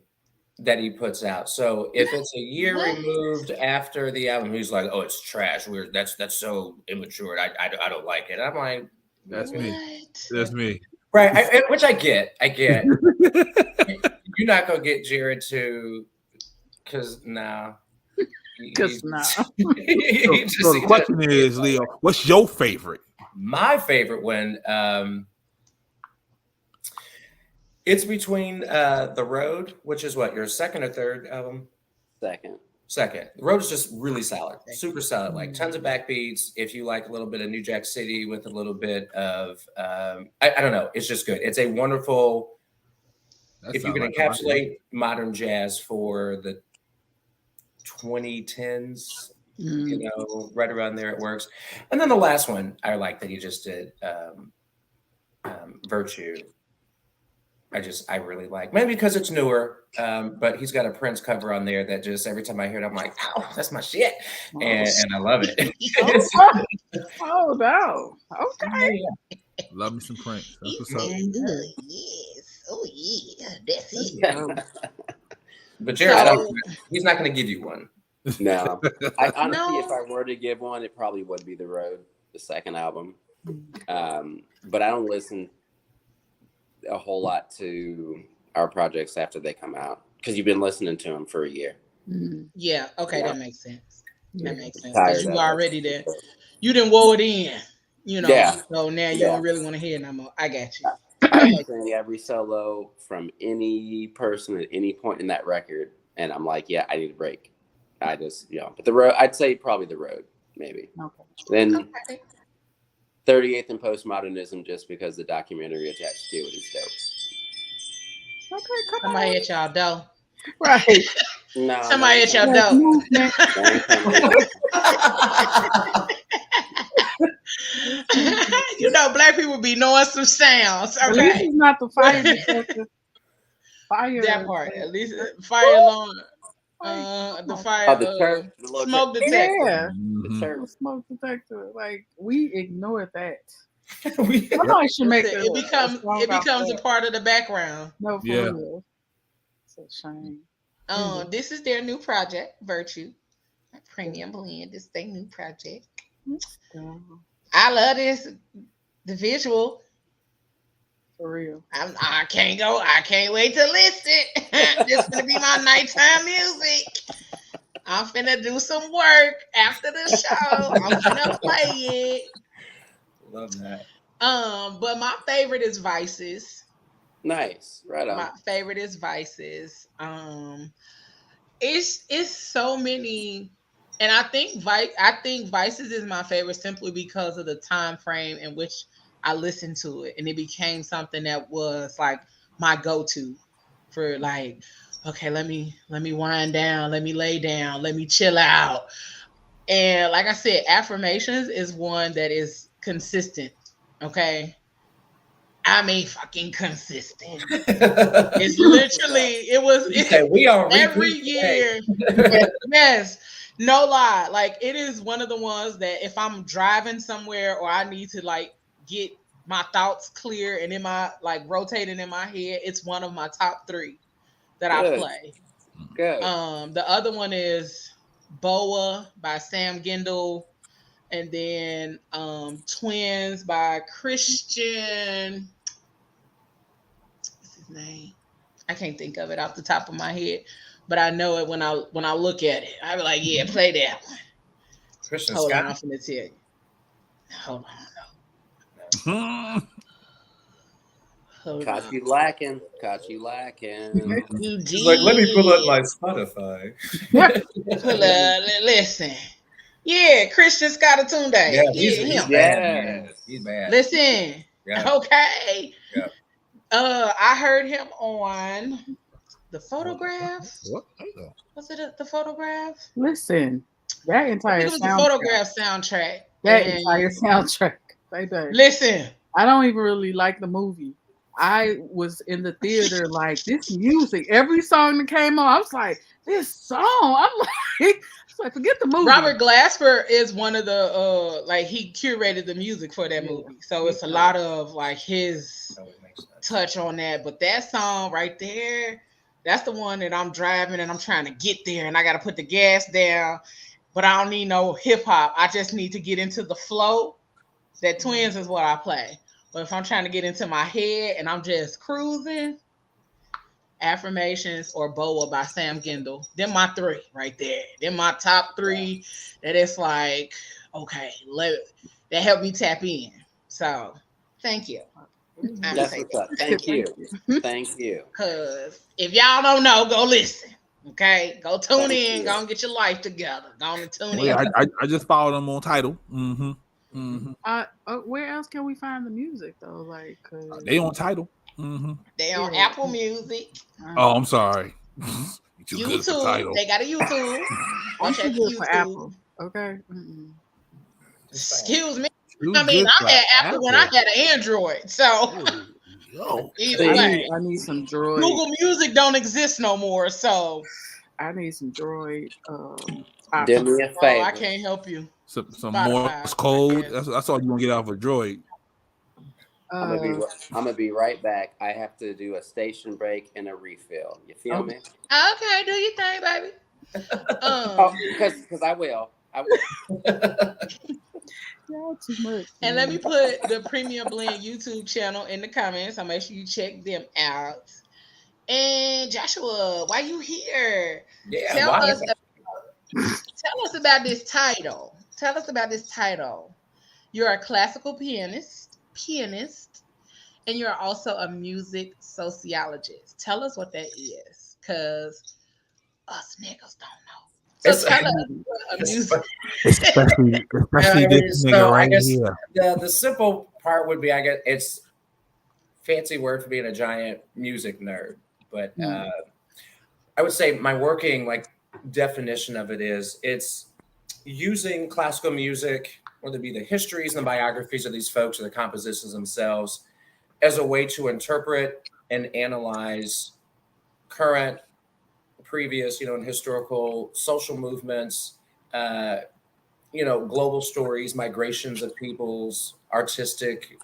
that he puts out. So if it's a year removed after the album, he's like, "Oh, it's trash. That's so immature. I don't like it." I'm like, "That's me. That's me." Right? Which I get. You're not gonna get Jared to, because now. Because now. So the question is, Leo, what's your favorite? My favorite one, it's between The Road, which is what, your second or third album? Second. The Road is just really solid, super solid, like tons of backbeats. If you like a little bit of New Jack City with a little bit of, I don't know, it's just good. It's a wonderful, if you can encapsulate modern jazz for the 2010s, you know, right around there it works. And then the last one I like that he just did, Virtue. I really like, maybe because it's newer, but he's got a Prince cover on there that just every time I hear it, I'm like, oh, that's my shit, and I love it. Oh no, okay. Love me some Prince. That's what's up. Yes, oh yeah, that's it. But Jared, he's not going to give you one. No, honestly, if I were to give one, it probably would be The Road, the second album. But I don't listen a whole lot to our projects after they come out because you've been listening to them for a year. Yeah. Okay, that makes sense. That makes sense. Because you already did. You didn't woe it in. You know. Yeah. So now you don't really want to hear it no more. I got you. I sing every solo from any person at any point in that record, and I'm like, yeah, I need a break. I just, but The Road, I'd say probably The Road, maybe. Okay. Then 38th and Postmodernism, just because the documentary attached to it is dope. Okay, come Somebody at y'all dough. Right. No. Somebody at y'all dough. You know, black people be knowing some sounds. Okay. At least it's not the fire detector. That part. At least fire alarm. The fire, the church, the smoke detector. Yeah, Mm-hmm. smoke detector. Like we ignored that. We- Somebody should make Listen, a song it about becomes that. a part of the background. No, for Yeah. real. It's a shame. This is their new project, Virtue. Premium blend. This is their new project. I love this. The visual. For real. I can't wait to listen. This is gonna be my nighttime music. I'm finna do some work after the show. I'm finna play it. Love that. But my favorite is Vices. Nice, right on. My favorite is Vices. It's so many, and I think Vices is my favorite simply because of the time frame in which I listened to it, and it became something that was like my go-to for like, okay, let me wind down, let me lay down, let me chill out. And like I said, Affirmations is one that is consistent. Okay. I mean, fucking consistent. It's literally, We are every year. Yes, no lie. Like, it is one of the ones that if I'm driving somewhere or I need to like get my thoughts clear and in my like rotating in my head, it's one of my top 3 that I play. Good. The other one is Boa by Sam Gendel, and then Twins by Christian. What's his name? I can't think of it off the top of my head, but I know it when I look at it. I be like, yeah, play that one. Christian Hold Scott. on, I'm finna tell you. Hold on. Caught you lacking. You He's like, let me pull up my Spotify. Listen. Yeah, Christian Scott Atunde. Yeah, he's him. bad, man. He's bad. Listen. Yeah. Okay. Yeah. I heard him on The Photograph. What? Was it The Photograph? Listen, that entire I think it was soundtrack. The Photograph soundtrack. That entire soundtrack. Baby. Listen. I don't even really like the movie. I was in the theater like this music. Every song that came on, I was like, this song. I'm like, forget the movie. Robert Glasper is one of the like he curated the music for that movie. So it's a lot of like his touch on that. But that song right there, that's the one that I'm driving and I'm trying to get there and I gotta put the gas down. But I don't need no hip hop. I just need to get into the flow. That Twins is what I play. But if I'm trying to get into my head and I'm just cruising, Affirmations or Boa by Sam Gendel. They're my 3 right there. They're my top 3 that it's like, okay, that helped me tap in. So thank you. That's what's up. Thank you. Thank you. Because if y'all don't know, go listen. Okay? Go tune in. Go and get your life together. Go on and tune in. I just followed them on Tidal. Mm-hmm. Mm-hmm. Where else can we find the music though? Like they on Tidal. Mm-hmm. They on Apple Music. Oh, I'm sorry. YouTube. They got a YouTube. I'm too good for Apple. Okay. Excuse me. I mean, I had Apple when I had an Android. So I need some Droid. Google Music don't exist no more. So I need some Droid. Do me a favor. I can't help you. Some Morse code. That's all you gonna get out of a Droid. I'm gonna be right back. I have to do a station break and a refill. You feel me? Okay, do your thing, baby. Because I will. Y'all too much. And let me put the Premium Blend YouTube channel in the comments. I'll make sure you check them out. And Joshua, why you here? Yeah, tell us about this title. Tell us about this title. You're a classical pianist, and you're also a music sociologist. Tell us what that is, because us niggas don't know. So tell us especially this nigga right here. The simple part would be, I guess it's fancy word for being a giant music nerd, but I would say my working definition of it is it's using classical music, whether it be the histories and the biographies of these folks or the compositions themselves, as a way to interpret and analyze current, previous, in historical social movements, global stories, migrations of peoples, artistic,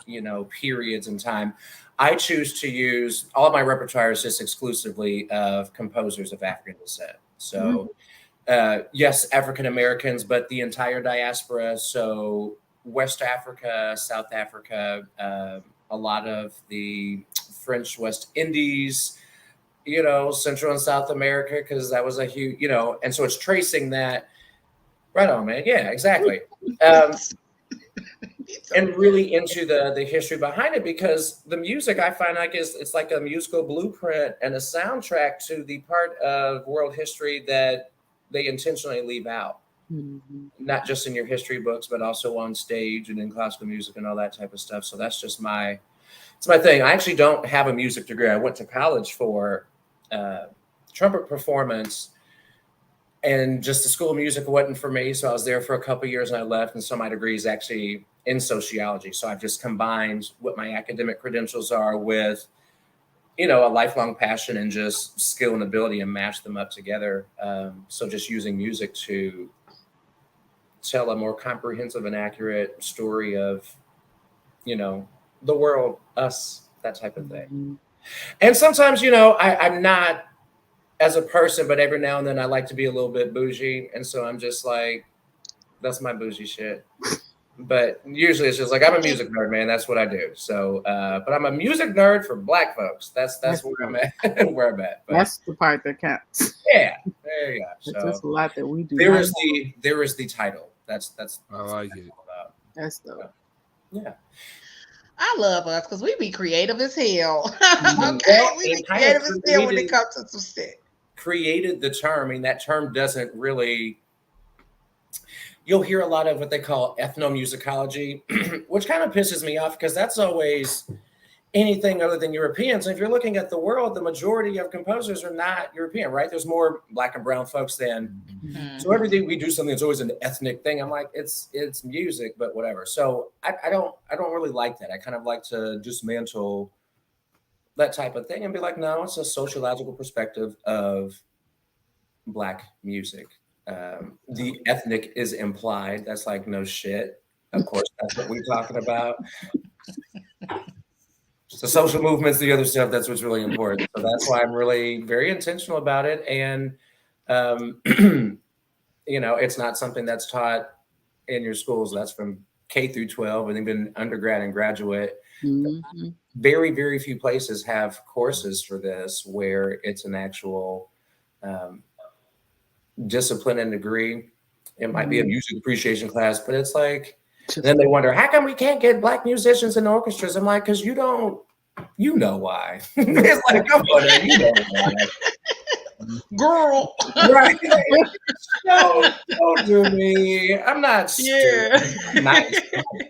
periods in time. I choose to use all of my repertoire is just exclusively of composers of African descent. So, yes, African Americans, but the entire diaspora. So, West Africa, South Africa, a lot of the French West Indies, Central and South America, because that was a huge, and so it's tracing that. Right on, man. Yeah, exactly. And really into the history behind it, because the music I find like it's like a musical blueprint and a soundtrack to the part of world history that they intentionally leave out. Not just in your history books, but also on stage and in classical music and all that type of stuff. So that's just my thing. I actually don't have a music degree. I went to college for trumpet performance, and just the school of music wasn't for me. So I was there for a couple of years and I left. And so my degree is actually in sociology. So I've just combined what my academic credentials are with, a lifelong passion and just skill and ability, and match them up together. So just using music to tell a more comprehensive and accurate story of, the world, us, that type of thing. And sometimes, I'm not as a person, but every now and then I like to be a little bit bougie. And so I'm just like, that's my bougie shit. But usually it's just like, I'm a music nerd, man. That's what I do. So, but I'm a music nerd for Black folks. That's where I'm at. Where I'm at. But that's the part that counts. Yeah, there you go. So that's a lot that we do. There is the title. That's I like it. That's dope. Yeah. I love us because we be creative as hell. Okay, Well, we be creative as hell when it comes to some shit. Created the term. I mean, that term doesn't really. You'll hear a lot of what they call ethnomusicology, which kind of pisses me off because that's always anything other than Europeans. And if you're looking at the world, the majority of composers are not European, right? There's more Black and brown folks than. So every day we do something, it's always an ethnic thing. I'm like, it's music, but whatever. So I don't really like that. I kind of like to dismantle that type of thing and be like, no, it's a sociological perspective of Black music. The ethnic is implied. That's like, no shit. Of course, that's what we're talking about. So social movements, the other stuff, that's what's really important. So that's why I'm really very intentional about it. And, it's not something that's taught in your schools. That's from K through 12, and even undergrad and graduate. Mm-hmm. Very, very few places have courses for this where it's an actual discipline and degree. It might be a music appreciation class, but it's like, and then they wonder, how come we can't get Black musicians in orchestras? I'm like, because you know why. It's like, come on, you know why. Girl. Right. Don't do me. I'm not stupid. I'm not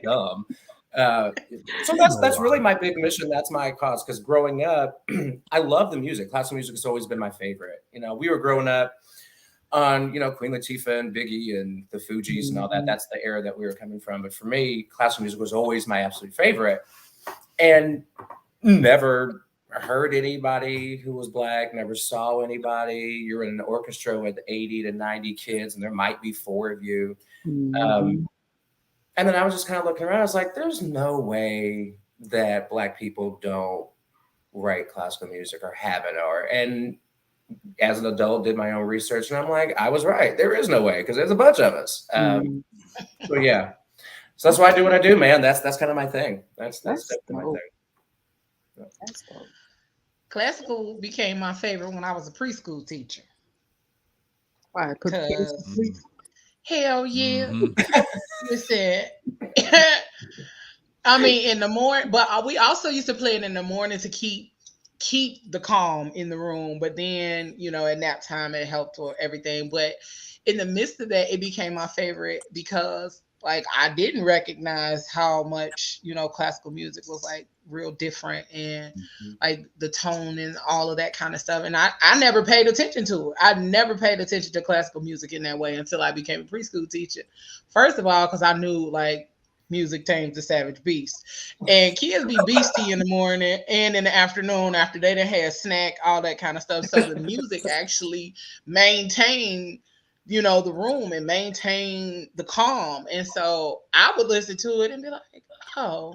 dumb. So that's really my big mission. That's my cause. Because growing up, I love the music. Classical music has always been my favorite. We were growing up on, Queen Latifah and Biggie and the Fugees and all that. That's the era that we were coming from. But for me, classical music was always my absolute favorite. And never heard anybody who was Black, never saw anybody. You're in an orchestra with 80 to 90 kids, and there might be 4 of you. And then I was just kind of looking around. I was like, there's no way that Black people don't write classical music or have it. And as an adult, did my own research, and I'm like, I was right. There is no way because there's a bunch of us. So yeah, so that's why I do what I do, man. That's kind of my thing. That's definitely my thing. That's dope. Classical became my favorite when I was a preschool teacher. Why? Hell yeah! Listen, I mean, in the morning, but we also used to play it in the morning to keep the calm in the room. But then, at nap time, it helped for everything. But in the midst of that, it became my favorite because, like, I didn't recognize how much, classical music was like real different and like the tone and all of that kind of stuff. And I never paid attention to it. I never paid attention to classical music in that way until I became a preschool teacher. First of all, because I knew like music tames the savage beast. And kids be beastie in the morning and in the afternoon after they done had snack, all that kind of stuff. So the music actually maintained, you know, the room and maintain the calm. And so I would listen to it and be like, oh,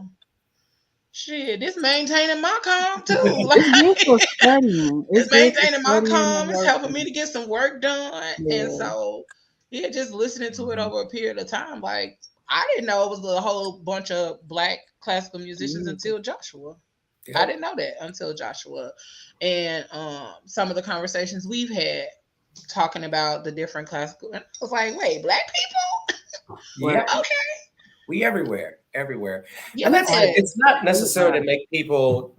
shit, this maintaining my calm too. Like, It's good for studying. it's good for maintaining my studying calm. and It's helping working. me to get some work done. Yeah. And so, yeah, just listening to it over a period of time. Like, I didn't know it was a whole bunch of Black classical musicians until Joshua. Yeah. I didn't know that until Joshua. And some of the conversations we've had talking about the different classical. And I was like, wait, Black people? Yeah. Okay. We everywhere. Yeah, And it's not necessarily to make people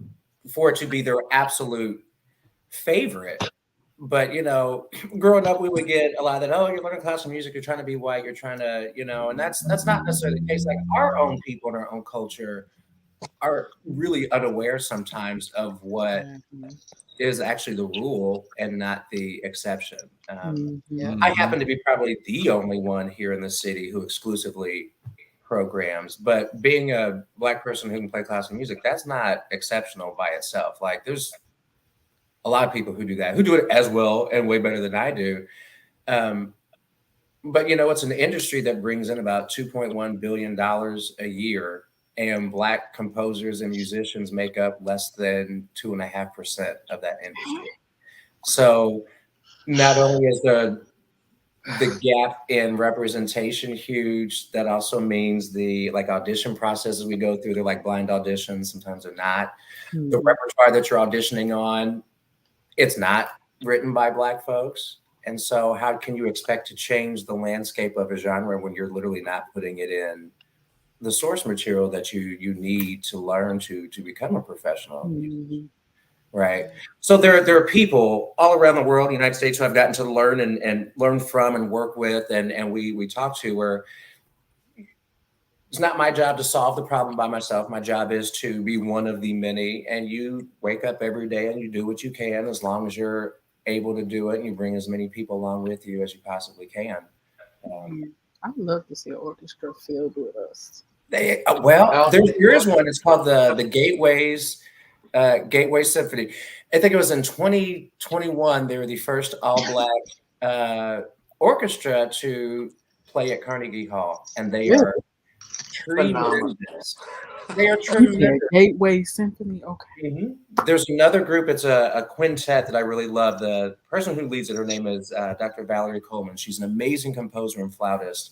for it to be their absolute favorite. But, you know, growing up, we would get a lot of that, oh, you're learning classical music, you're trying to be white, you're trying to, you know, and that's not necessarily the case. Like our own people in our own culture are really unaware sometimes of what is actually the rule and not the exception. I happen to be probably the only one here in the city who exclusively programs, but being a Black person who can play classical music, that's not exceptional by itself. Like there's a lot of people who do that, who do it as well and way better than I do. But you know, it's an industry that brings in about $2.1 billion a year, and Black composers and musicians make up less than 2.5% of that industry. So not only is the gap in representation huge, that also means the like audition processes we go through, they're like blind auditions, sometimes they're not. The repertoire that you're auditioning on, it's not written by Black folks. And so how can you expect to change the landscape of a genre when you're literally not putting it in the source material that you need to learn to become a professional? Right. So there are people all around the world, in the United States, who I've gotten to learn and learn from and work with, and we talk to, where it's not my job to solve the problem by myself. My job is to be one of the many, and you wake up every day and you do what you can as long as you're able to do it, and you bring as many people along with you as you possibly can. I'd love to see an orchestra filled with us. There is one. It's called the Gateways. Gateway Symphony. I think it was in 2021. They were the first all-Black orchestra to play at Carnegie Hall, and they are tremendous. They are tremendous. Gateway Symphony. Okay. There's another group. It's a quintet that I really love. The person who leads it, her name is Dr. Valerie Coleman. She's an amazing composer and flautist,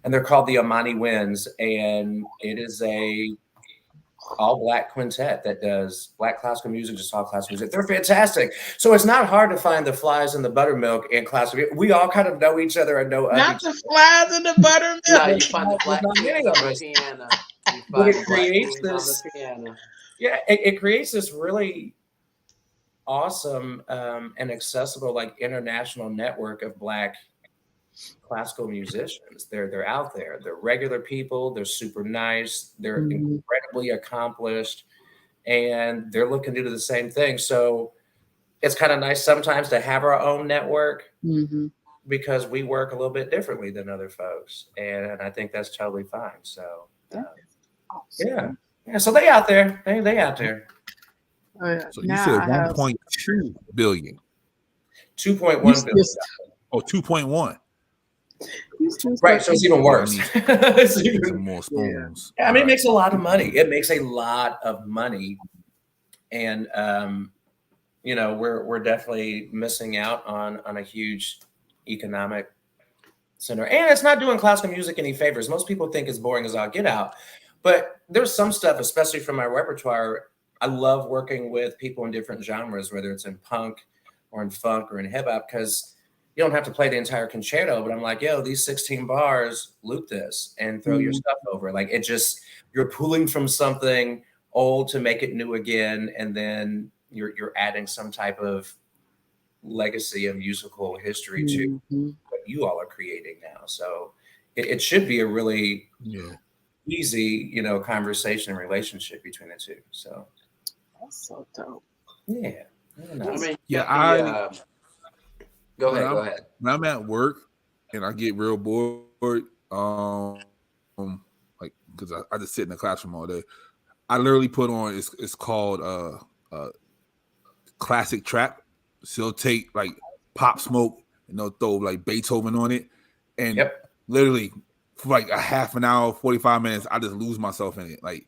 and they're called the Amani Winds, and it is a all-Black quintet that does Black classical music, just all classical music. They're fantastic. So it's not hard to find the flies in the buttermilk in classical music. We all kind of know each other and know not the flies in the buttermilk. No, you find the Black kids on the piano. But it creates this. Yeah, it creates this really awesome and accessible, like, international network of Black classical musicians. They're out there. They're regular people. They're super nice. They're incredibly accomplished, and they're looking to do the same thing. So it's kind of nice sometimes to have our own network because we work a little bit differently than other folks, and I think that's totally fine. So awesome. Yeah. So they out there. They out there. So you said 1.2 billion. 2.1 billion. Oh, 2.1. Right, so it's even worse. Some more spoons. Yeah, I mean, it makes a lot of money. It makes a lot of money, and you know, we're definitely missing out on a huge economic center. And it's not doing classical music any favors. Most people think it's boring as all get out, but there's some stuff, especially from my repertoire. I love working with people in different genres, whether it's in punk or in funk or in hip hop, because you don't have to play the entire concerto, but I'm like, yo, these 16 bars, loop this and throw your stuff over. Like, it just, you're pulling from something old to make it new again, and then you're adding some type of legacy of musical history to what you all are creating now. So it should be a really easy, you know, conversation and relationship between the two. So that's so dope. Yeah. Go ahead. When I'm at work and I get real bored, like because I just sit in the classroom all day. I literally put on it's called classic trap. So they'll take like Pop Smoke and they'll throw like Beethoven on it, and literally for like a half an hour, 45 minutes, I just lose myself in it. Like,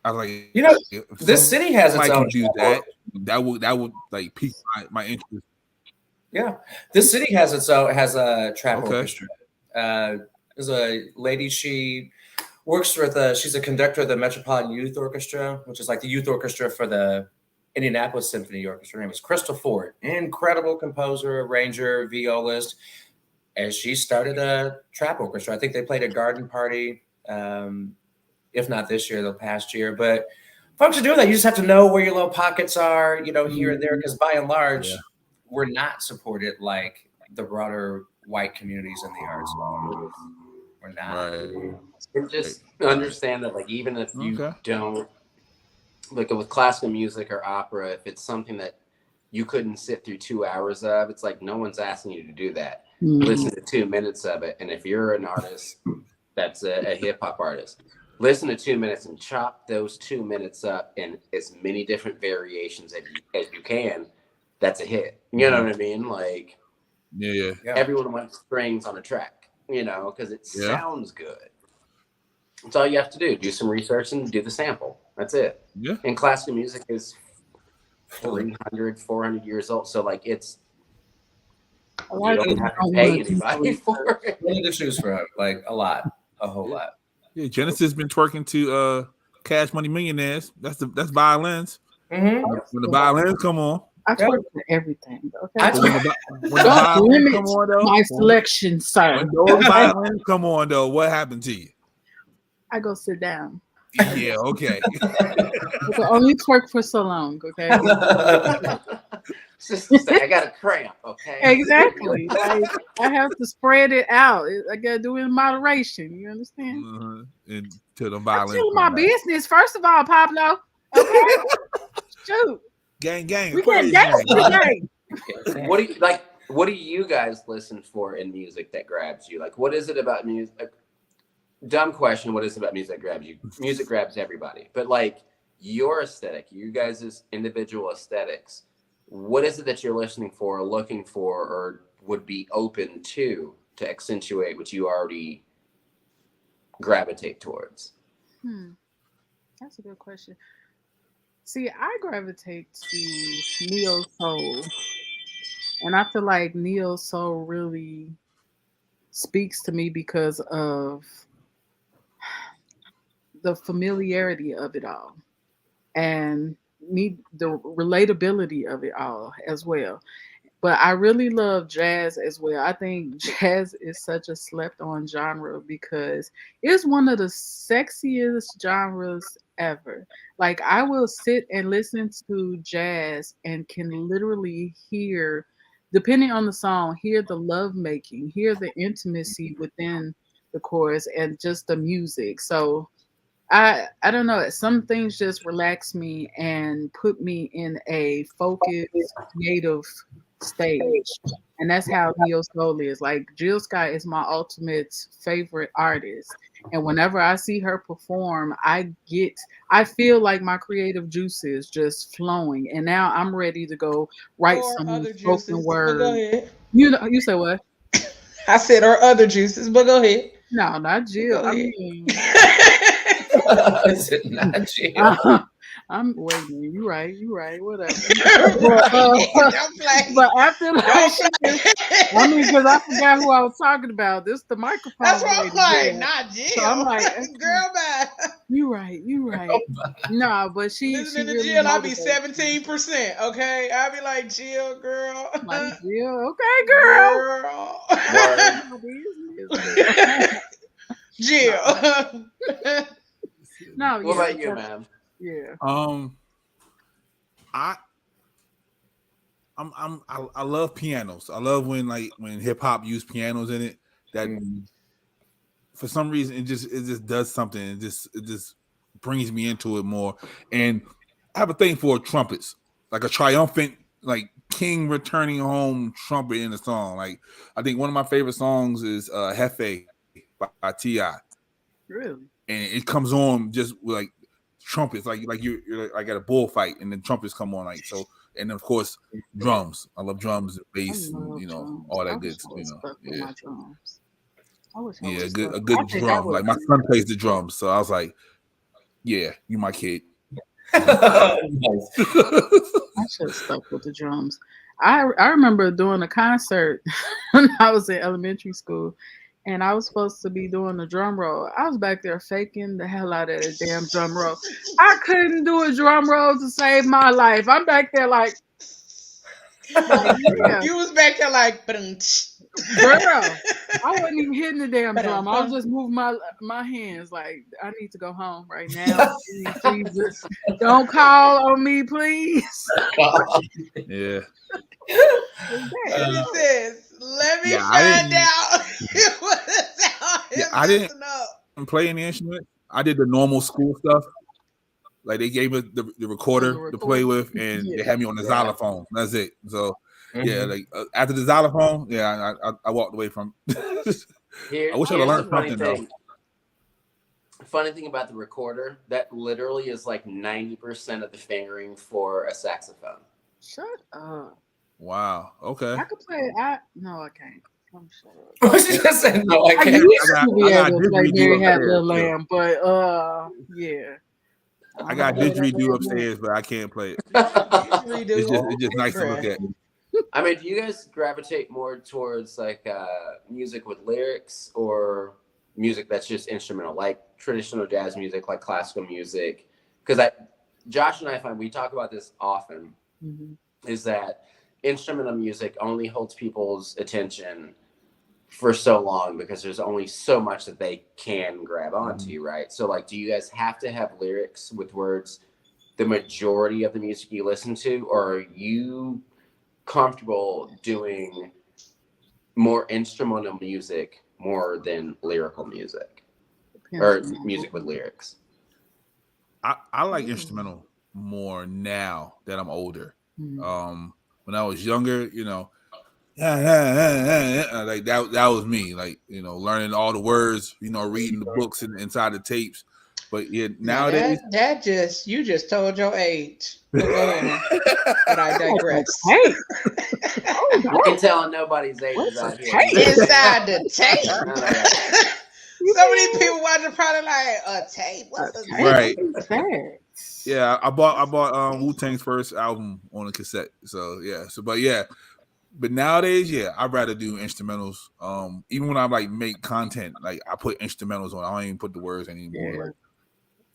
I was like, you know, this city has its own. Do that would like pique my interest. Yeah, this city has a trap orchestra. There's a lady, she works with she's a conductor of the Metropolitan Youth Orchestra, which is like the youth orchestra for the Indianapolis Symphony Orchestra. Her name is Crystal Ford, incredible composer, arranger, violist, and she started a trap orchestra. I think they played a garden party, if not this year, the past year. But folks are doing that. You just have to know where your little pockets are, you know, here and there, because by and large, we're not supported like the broader white communities in the arts. We're not. And just understand that, like, even if you don't, like with classical music or opera, if it's something that you couldn't sit through 2 hours of, it's like no one's asking you to do that. Listen to 2 minutes of it. And if you're an artist that's a hip hop artist, listen to 2 minutes and chop those 2 minutes up in as many different variations as you can. That's a hit. You know what I mean? Like, everyone wants strings on a track, you know, because it sounds good. That's all you have to do. Do some research and do the sample. That's it. Yeah. And classical music is 300, 400 years old. So, like, it's, you don't have to pay anybody for it. You need to choose from, like, a whole lot. Yeah, Genesis been twerking to Cash Money Millionaires. That's violins. When the violins come on. I twerk for everything. Okay. When the violins come on, though, my selection, sir. When those violins come on, though, what happened to you? I go sit down. Yeah, okay. I can only twerk for so long, okay? I got a cramp, okay? Exactly. Like, I have to spread it out. I gotta do it in moderation. You understand? And to the violence. I'm my business. First of all, Pablo. Okay. Shoot. Gang. We can't dance today. What do you guys listen for in music that grabs you? Like, what is it about music? Dumb question. What is it about music that grabs you? Music grabs everybody, but like your aesthetic, you guys' individual aesthetics, what is it that you're listening for, or looking for, or would be open to accentuate what you already gravitate towards? That's a good question. See, I gravitate to neo soul, and I feel like neo soul really speaks to me because of the familiarity of it all and the relatability of it all as well. But I really love jazz as well. I think jazz is such a slept on genre because it's one of the sexiest genres ever. Like, I will sit and listen to jazz and can literally hear, depending on the song, hear the love making, hear the intimacy within the chorus and just the music. So I don't know. Some things just relax me and put me in a focused, creative stage. And that's how neo soul is. Like, Jill Scott is my ultimate favorite artist. And whenever I see her perform, I feel like my creative juices just flowing. And now I'm ready to go write some spoken word. Go ahead. You say what? I said or other juices, but go ahead. No, not Jill. I mean, is it not Jill? I'm waiting. You right. Whatever. But I feel like because I forgot who I was talking about. This the microphone. That's what I'm like, not Jill. So I'm like, girl, bye. You right. No, but she listening to really Jill, I'll be 17%. Okay, I'll be like, Jill, girl. Like, Jill, okay, girl. Jill. No. What about you, man? Yeah. I love pianos. I love when hip hop use pianos in it. That for some reason it just does something. It just brings me into it more. And I have a thing for trumpets, like a triumphant, like king returning home trumpet in a song. Like, I think one of my favorite songs is Hefe by T.I. Really? and it comes on just with like trumpets, like you're like at a bullfight, and then trumpets come on, like so. And of course, drums. I love drums and bass, and drums. all that I good. wish I was Yeah. my drums. I wish I Yeah, was a good drum. Like my son plays the drums, so I was like, "Yeah, you my kid." I should have stuck with the drums. I remember doing a concert when I was in elementary school, and I was supposed to be doing the drum roll. I was back there faking the hell out of that damn drum roll. I couldn't do a drum roll to save my life. I'm back there like yeah. You was back there like, girl, I wasn't even hitting the damn drum. I was just moving my hands like, I need to go home right now. Jesus, don't call on me, please. Yeah. Let me find out. I didn't play any instrument. I did the normal school stuff. Like they gave us the recorder to play with, and they had me on the xylophone. That's it. So yeah, like after the xylophone, I walked away from. I wish I'd learned something though. Funny thing about the recorder, that literally is like 90% of the fingering for a saxophone. Shut up. Wow. Okay. I could play. No, I can't. I'm sure. She just said no. I can't. I used to be able to play Mary Had Little Lamb, but yeah. I got didgeridoo upstairs, but I can't play it. It's just nice to look at. I mean, do you guys gravitate more towards like music with lyrics or music that's just instrumental, like traditional jazz music, like classical music? Because Josh and I find we talk about this often, is that instrumental music only holds people's attention for so long because there's only so much that they can grab onto, right? So like, do you guys have to have lyrics with words the majority of the music you listen to, or are you comfortable doing more instrumental music more than lyrical music or music with lyrics? I like instrumental more now that I'm older. When I was younger, like that was me, like learning all the words, reading the books inside the tapes. But yeah, nowadays you just told your age. But I digress. Hey, you can tell nobody's age is out here. Inside the tape. So many people watching probably like a tape. What's a tape? Right. Yeah, I bought Wu-Tang's first album on a cassette. So yeah. But nowadays, I'd rather do instrumentals. Even when I like make content, like I put instrumentals on. I don't even put the words anymore. Yeah. Like,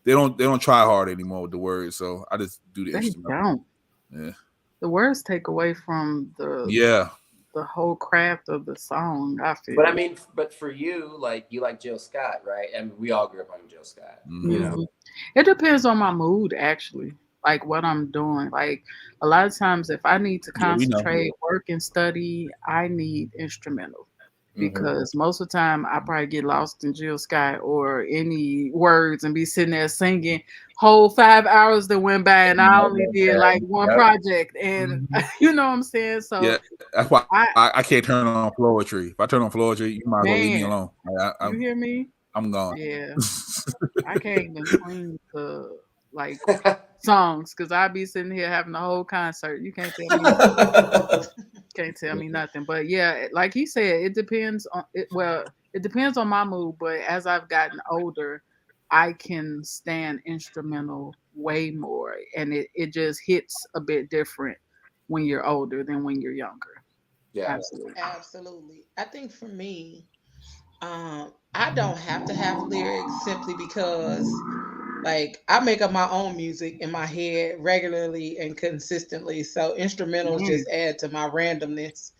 they don't try hard anymore with the words. So I just do the instrumental. Yeah. The words take away from the whole craft of the song, I feel. But I mean, for you, like you like Jill Scott, right? And we all grew up on Jill Scott. It depends on my mood, actually. Like what I'm doing. Like a lot of times, if I need to concentrate, work, and study, I need instrumental. Because most of the time I probably get lost in Jill Scott or any words and be sitting there singing whole 5 hours that went by and I only did like one project, and you know what I'm saying? So yeah, that's why I can't turn on poetry. If I turn on poetry, you might as well leave me alone. You hear me? I'm gone. Yeah. I can't even sing the like songs because I'd be sitting here having a whole concert. You can't tell me nothing. But yeah, like he said, it depends on it. Well, it depends on my mood. But as I've gotten older, I can stand instrumental way more, and it just hits a bit different when you're older than when you're younger. Yeah, absolutely. I think for me, I don't have to have lyrics simply because like I make up my own music in my head regularly and consistently. So instrumentals just add to my randomness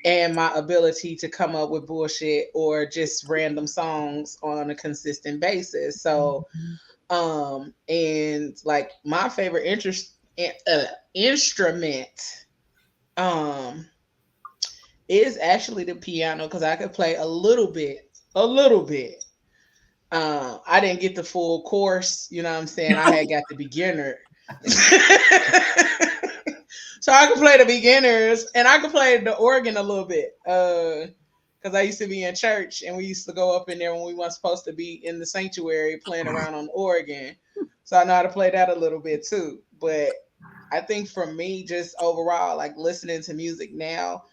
and my ability to come up with bullshit or just random songs on a consistent basis. So and like my favorite instrument is actually the piano because I could play a little bit. I didn't get the full course, you know what I'm saying? I had got the beginner. So I could play the beginners and I could play the organ a little bit. Cause because I used to be in church and we used to go up in there when we weren't supposed to be in the sanctuary playing around on organ. So I know how to play that a little bit too. But I think for me, just overall, like listening to music now,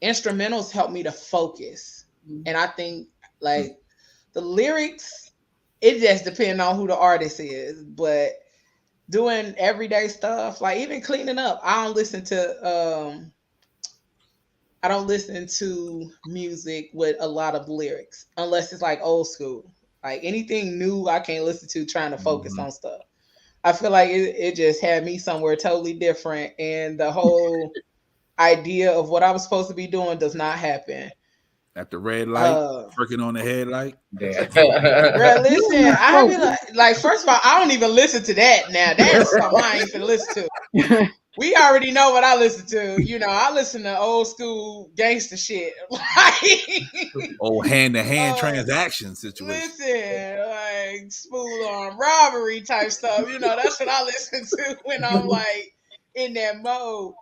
instrumentals help me to focus. And I think like the lyrics, it just depends on who the artist is. But doing everyday stuff, like even cleaning up, I don't listen to music with a lot of lyrics unless it's like old school. Like anything new, I can't listen to trying to focus on stuff. I feel like it just had me somewhere totally different, and the whole idea of what I was supposed to be doing does not happen. At the red light, working on the headlight. Yeah. Bro, listen, I be like, first of all, I don't even listen to that now. That's something I ain't gonna listen to. We already know what I listen to. You know, I listen to old school gangster shit. Hand-to-hand transaction situation. Listen, like spool arm robbery type stuff. You know, that's what I listen to when I'm like in that mode.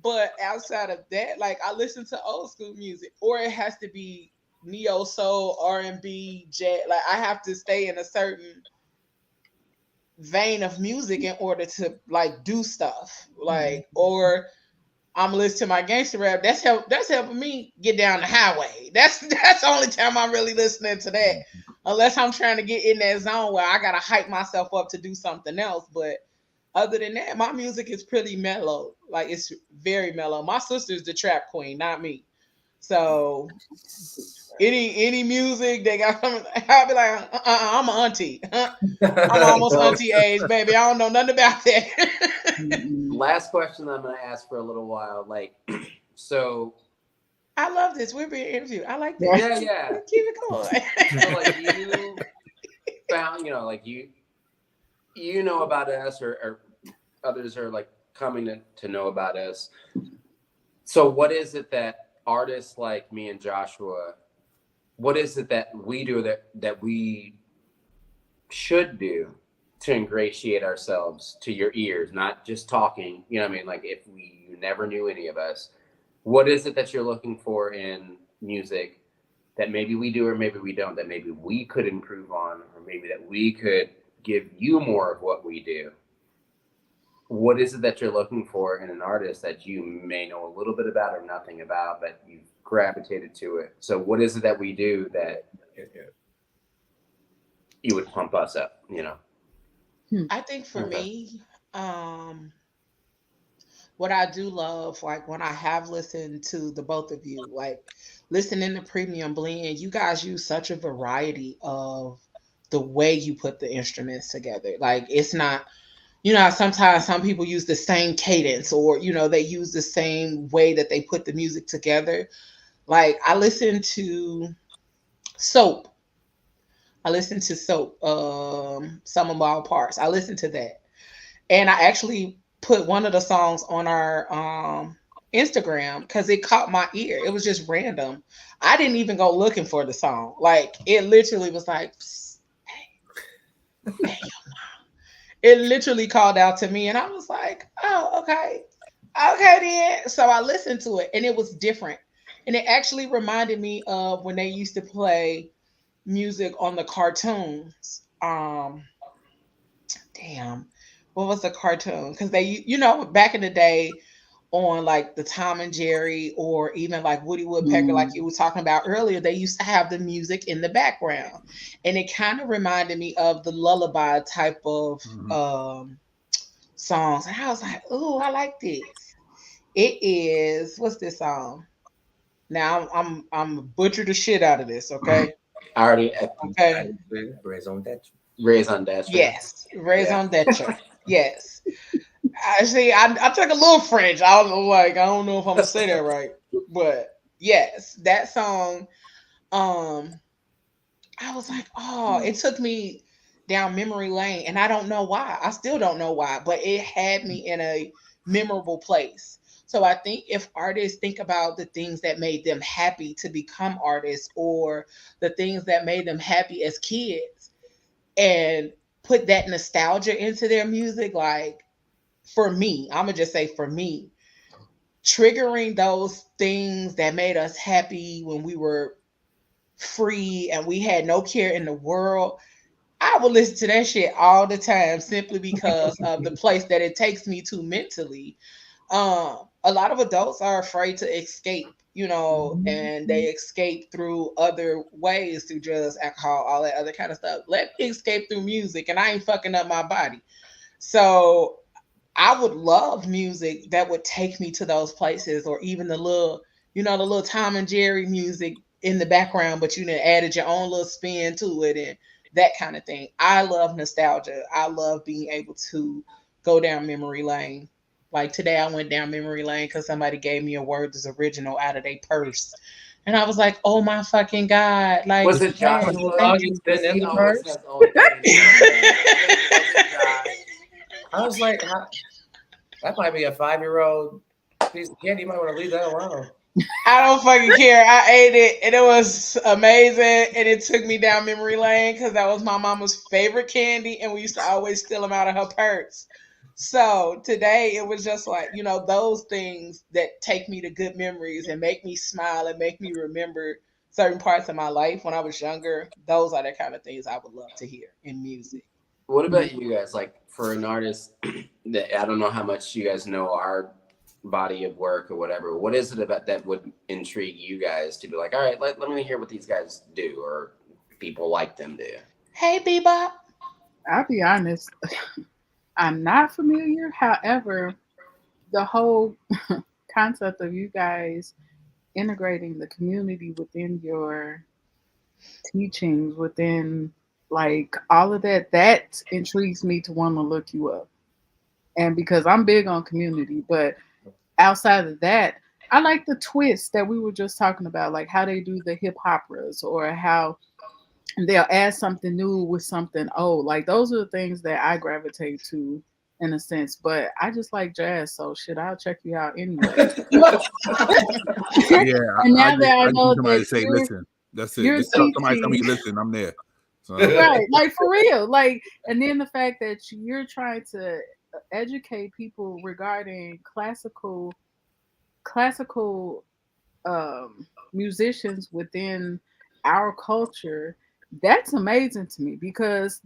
But outside of that, like I listen to old school music, or it has to be neo soul, R&B, jazz. Like I have to stay in a certain vein of music in order to like do stuff. Like, or I'm listening to my gangster rap. That's helping me get down the highway. That's the only time I'm really listening to that. Unless I'm trying to get in that zone where I gotta hype myself up to do something else. But other than that, my music is pretty mellow. Like it's very mellow. My sister's the trap queen, not me. So any music they got, I'll be like, I'm an auntie. I'm almost auntie age, baby. I don't know nothing about that. Last question I'm going to ask for a little while. Like, so. I love this. We're being interviewed. I like this. Yeah. Keep it going. So, like, you found, like you know about us, or others are like coming to know about us. So what is it that artists like me and Joshua, what is it that we do that we should do to ingratiate ourselves to your ears, not just talking, you know what I mean? Like if you never knew any of us, what is it that you're looking for in music that maybe we do or maybe we don't, that maybe we could improve on, or maybe that we could give you more of what we do? What is it that you're looking for in an artist that you may know a little bit about or nothing about, but you've gravitated to it? So what is it that we do that you would pump us up, I think for me, what I do love, like when I have listened to the both of you, like listening to Premium Blend, you guys use such a variety of the way you put the instruments together. Like it's not, sometimes some people use the same cadence, or, they use the same way that they put the music together. Like I listen to Soap. Some of my parts. I listen to that. And I actually put one of the songs on our Instagram because it caught my ear. It was just random. I didn't even go looking for the song. Like it literally was like, hey, it literally called out to me, and I was like, oh, okay then. So I listened to it, and it was different. And it actually reminded me of when they used to play music on the cartoons. What was the cartoon? Because they, back in the day on like the Tom and Jerry, or even like Woody Woodpecker, like you were talking about earlier, they used to have the music in the background. And it kind of reminded me of the lullaby type of songs. And I was like, oh, I like this. It is, what's this song? Now I'm butcher the shit out of this, okay? I already okay. Raison d'etre. Yes, raison d'etre. Yes. Actually, I took a little French. I don't know if I'm gonna say that right, but yes, that song. I was like, oh, it took me down memory lane, and I don't know why. I still don't know why, but it had me in a memorable place. So I think if artists think about the things that made them happy to become artists, or the things that made them happy as kids, and put that nostalgia into their music, like for me, I'm gonna just say for me, triggering those things that made us happy when we were free and we had no care in the world, I will listen to that shit all the time simply because of the place that it takes me to mentally. A lot of adults are afraid to escape, and they escape through other ways, through drugs, alcohol, all that other kind of stuff. Let me escape through music, and I ain't fucking up my body. So I would love music that would take me to those places, or even the little Tom and Jerry music in the background, but you added your own little spin to it and that kind of thing. I love nostalgia. I love being able to go down memory lane. Like today, I went down memory lane because somebody gave me a Werther's original out of their purse. And I was like, oh my fucking God. Like, was it Joshua? He's been in the purse. I was like, that might be a 5-year-old piece of candy. You might want to leave that alone. I don't fucking care. I ate it and it was amazing. And it took me down memory lane because that was my mama's favorite candy. And we used to always steal them out of her purse. So today it was just like, those things that take me to good memories and make me smile and make me remember certain parts of my life when I was younger. Those are the kind of things I would love to hear in music. What about you guys? Like for an artist that I don't know how much you guys know our body of work or whatever, what is it about that would intrigue you guys to be like, all right, let me hear what these guys do or people like them do? Hey, Bebop. I'll be honest. I'm not familiar. However, the whole concept of you guys integrating the community within your teachings, within like all of that intrigues me to want to look you up. And because I'm big on community, but outside of that, I like the twist that we were just talking about, like how they do the hip hoperas or how they'll add something new with something old. Like those are the things that I gravitate to in a sense, but I just like jazz, so shit, I'll check you out anyway. And now that I know that say, listen, that's it. You're Just tell somebody tell me, listen, I'm there. So. Right, like for real. Like, and then the fact that you're trying to educate people regarding classical musicians within our culture, that's amazing to me because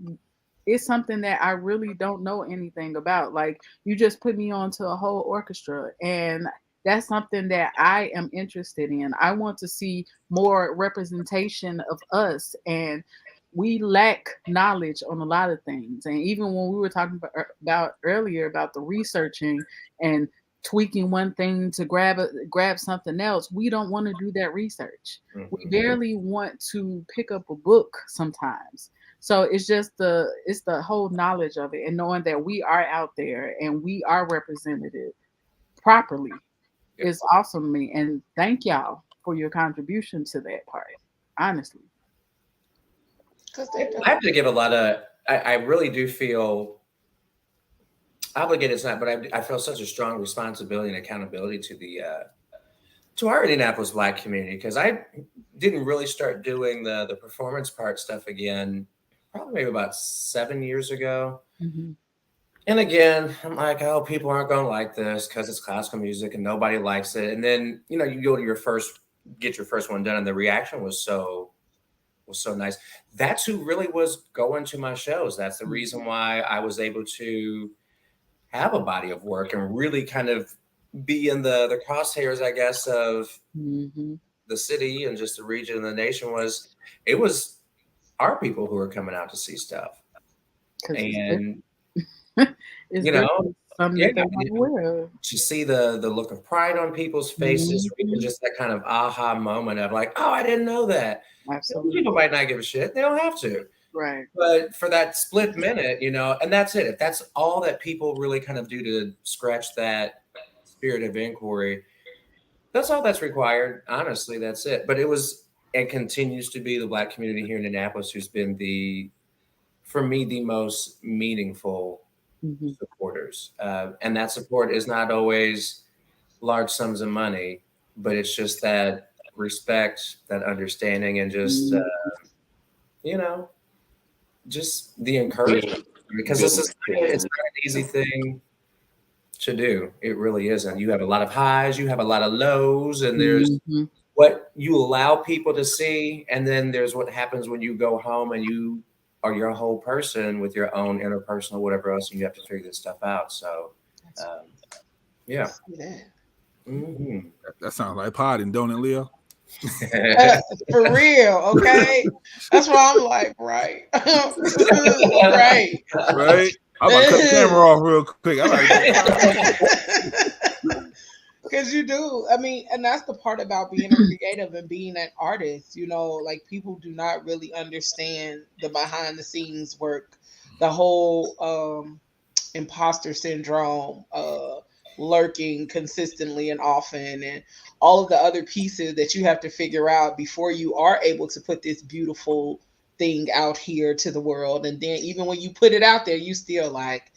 it's something that I really don't know anything about. Like you just put me onto a whole orchestra, and that's something that I am interested in. I want to see more representation of us, and we lack knowledge on a lot of things. And even when we were talking about earlier about the researching and tweaking one thing to grab something else, we don't want to do that research. Mm-hmm. We barely want to pick up a book sometimes. So it's just the whole knowledge of it and knowing that we are out there and we are represented properly is awesome to me. And thank y'all for your contribution to that part, honestly. I have to give a lot of, I really do feel obligated, it's not, but I feel such a strong responsibility and accountability to our Indianapolis Black community, because I didn't really start doing the performance part stuff again probably maybe about 7 years ago. Mm-hmm. And again, I'm like, oh, people aren't going to like this because it's classical music and nobody likes it. And then, you go to get your first one done, and the reaction was so nice. That's who really was going to my shows. That's the reason why I was able to have a body of work and really kind of be in the crosshairs, I guess, of the city and just the region and the nation. It was our people who were coming out to see stuff. And to see the look of pride on people's faces, or even just that kind of aha moment of like, oh, I didn't know that. Absolutely. People might not give a shit. They don't have to. Right. But for that split minute, and that's it. If that's all that people really kind of do to scratch that spirit of inquiry, that's all that's required. Honestly, that's it. But it was and continues to be the Black community here in Indianapolis who's been for me, the most meaningful supporters. And that support is not always large sums of money, but it's just that respect, that understanding, and just, just the encouragement. Because it's not an easy thing to do. It really is. And you have a lot of highs, you have a lot of lows, and there's what you allow people to see. And then there's what happens when you go home and you are your whole person with your own interpersonal, whatever else, and you have to figure this stuff out. So, yeah. That sounds like potting, don't it, Leo? For real, okay? That's why I'm like, right. Right. I'm about to cut the camera off real quick. Because you do. I mean, and that's the part about being a creative and being an artist. You know, like people do not really understand the behind the scenes work, the whole imposter syndrome, lurking consistently and often, and all of the other pieces that you have to figure out before you are able to put this beautiful thing out here to the world. And then even when you put it out there, you still like,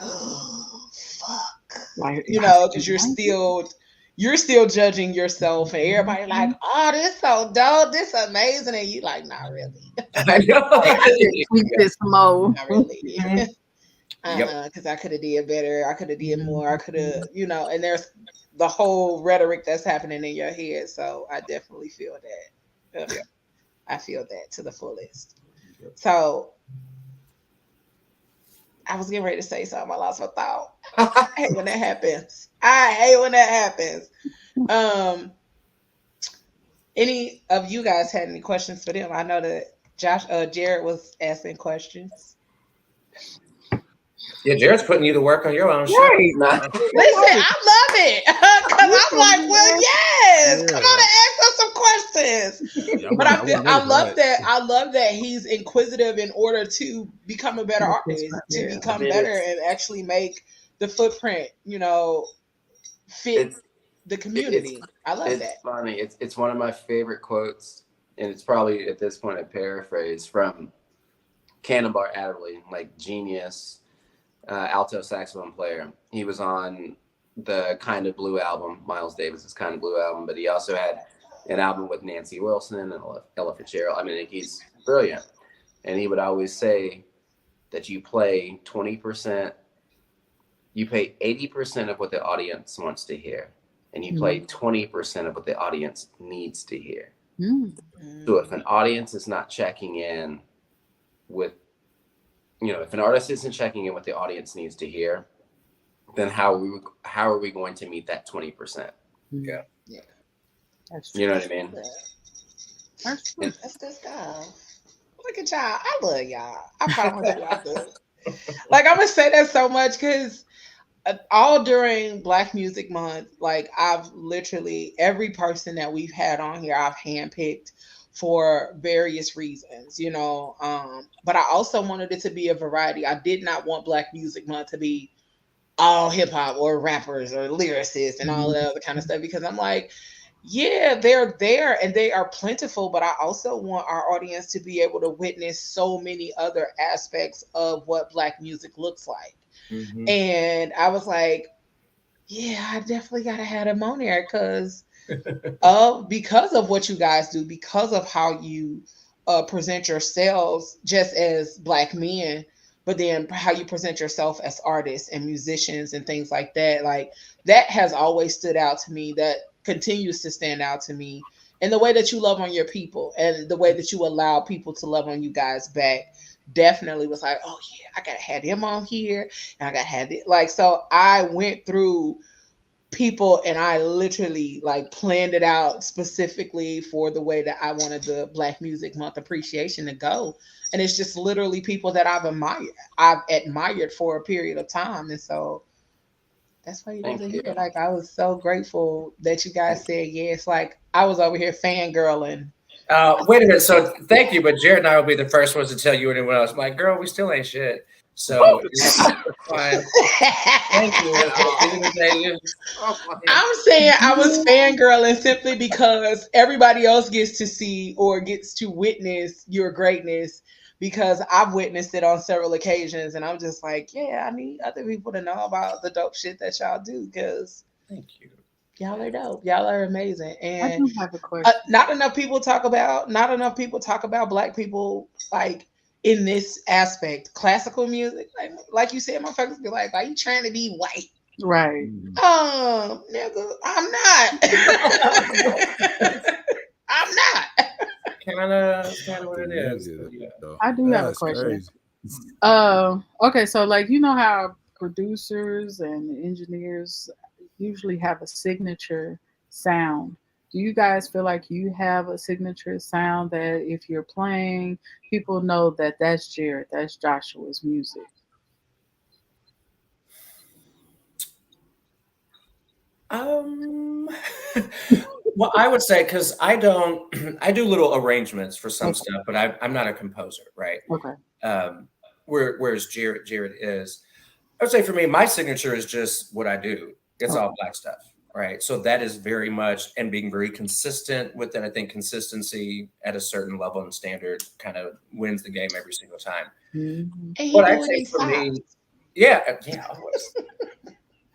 oh fuck, you know, because you're still judging yourself, and everybody like, oh, this so dope, this amazing, and you like, not really. I know. This mode. Not really. Because I could have did better, I could have did more, I could have, you know, and there's the whole rhetoric that's happening in your head. So I definitely feel that. I feel that to the fullest. So I was getting ready to say something, I lost my thought. I hate when that happens. Any of you guys had any questions for them? I know that Jared was asking questions. Yeah, Jared's putting you to work on your own show. Right. Listen, I love it. Because I'm like, well, yes. Come on and ask us some questions. But I love that. I love that he's inquisitive in order to become a better artist, to become better and actually make the footprint, you know, fit the community. I love that. It's funny. It's one of my favorite quotes, and it's probably at this point a paraphrase from Cannonball Adderley, like genius alto saxophone player. He was on the Kind of Blue album, Miles Davis's Kind of Blue album, but he also had an album with Nancy Wilson and Ella Fitzgerald. I mean, he's brilliant. And he would always say that you play 20%, you pay 80% of what the audience wants to hear, and you play 20% of what the audience needs to hear. So if an audience is not checking in with, you know, if an artist isn't checking in what the audience needs to hear, then how are we going to meet that 20%? Yeah. You know what I mean? That's good stuff. Look at y'all. I love y'all. I promise y'all good. Like, I'm gonna say that so much because all during Black Music Month, like I've literally, every person that we've had on here, I've handpicked for various reasons, you know. But I also wanted it to be a variety. I did not want Black Music Month to be all hip hop or rappers or lyricists and all that other kind of stuff, because I'm like, yeah, they're there and they are plentiful, but I also want our audience to be able to witness so many other aspects of what Black music looks like. And I was like, yeah, I definitely gotta have them on there because of what you guys do, because of how you present yourselves just as Black men, but then how you present yourself as artists and musicians and things like that. Like, that has always stood out to me, that continues to stand out to me, and the way that you love on your people and the way that you allow people to love on you guys back definitely was like, oh yeah, I gotta have him on here, and I gotta have it. Like, so I went through people and I literally like planned it out specifically for the way that I wanted the Black Music Month appreciation to go. And it's just literally people that I've admired for a period of time. And so that's why you guys are here. Like, I was so grateful that you guys said yes. Like, I was over here fangirling. Wait a minute. So thank you, but Jared and I will be the first ones to tell you anyone else. I'm like, girl, we still ain't shit. So it's fine. Thank you. I'm saying I was fangirling simply because everybody else gets to see or gets to witness your greatness, because I've witnessed it on several occasions, and I'm just like, yeah, I need other people to know about the dope shit that y'all do, because thank you. Y'all are dope. Y'all are amazing. And I do have a question. Not enough people talk about Black people like in this aspect. Classical music, like you said, motherfuckers be like, are you trying to be white? Right. Nigga, I'm not. I'm not. Kind of what it is. I do have a question. Okay, so like how producers and engineers usually have a signature sound. Do you guys feel like you have a signature sound that if you're playing, people know that that's Jared, that's Joshua's music? Well, I would say, because I do little arrangements for some stuff, but I'm not a composer, right? Okay. Whereas Jared is, I would say for me, my signature is just what I do. It's all Black stuff, right? So that is very much, and being very consistent with that. I think consistency at a certain level and standard kind of wins the game every single time. Mm-hmm. What I'd say for me, yeah, always.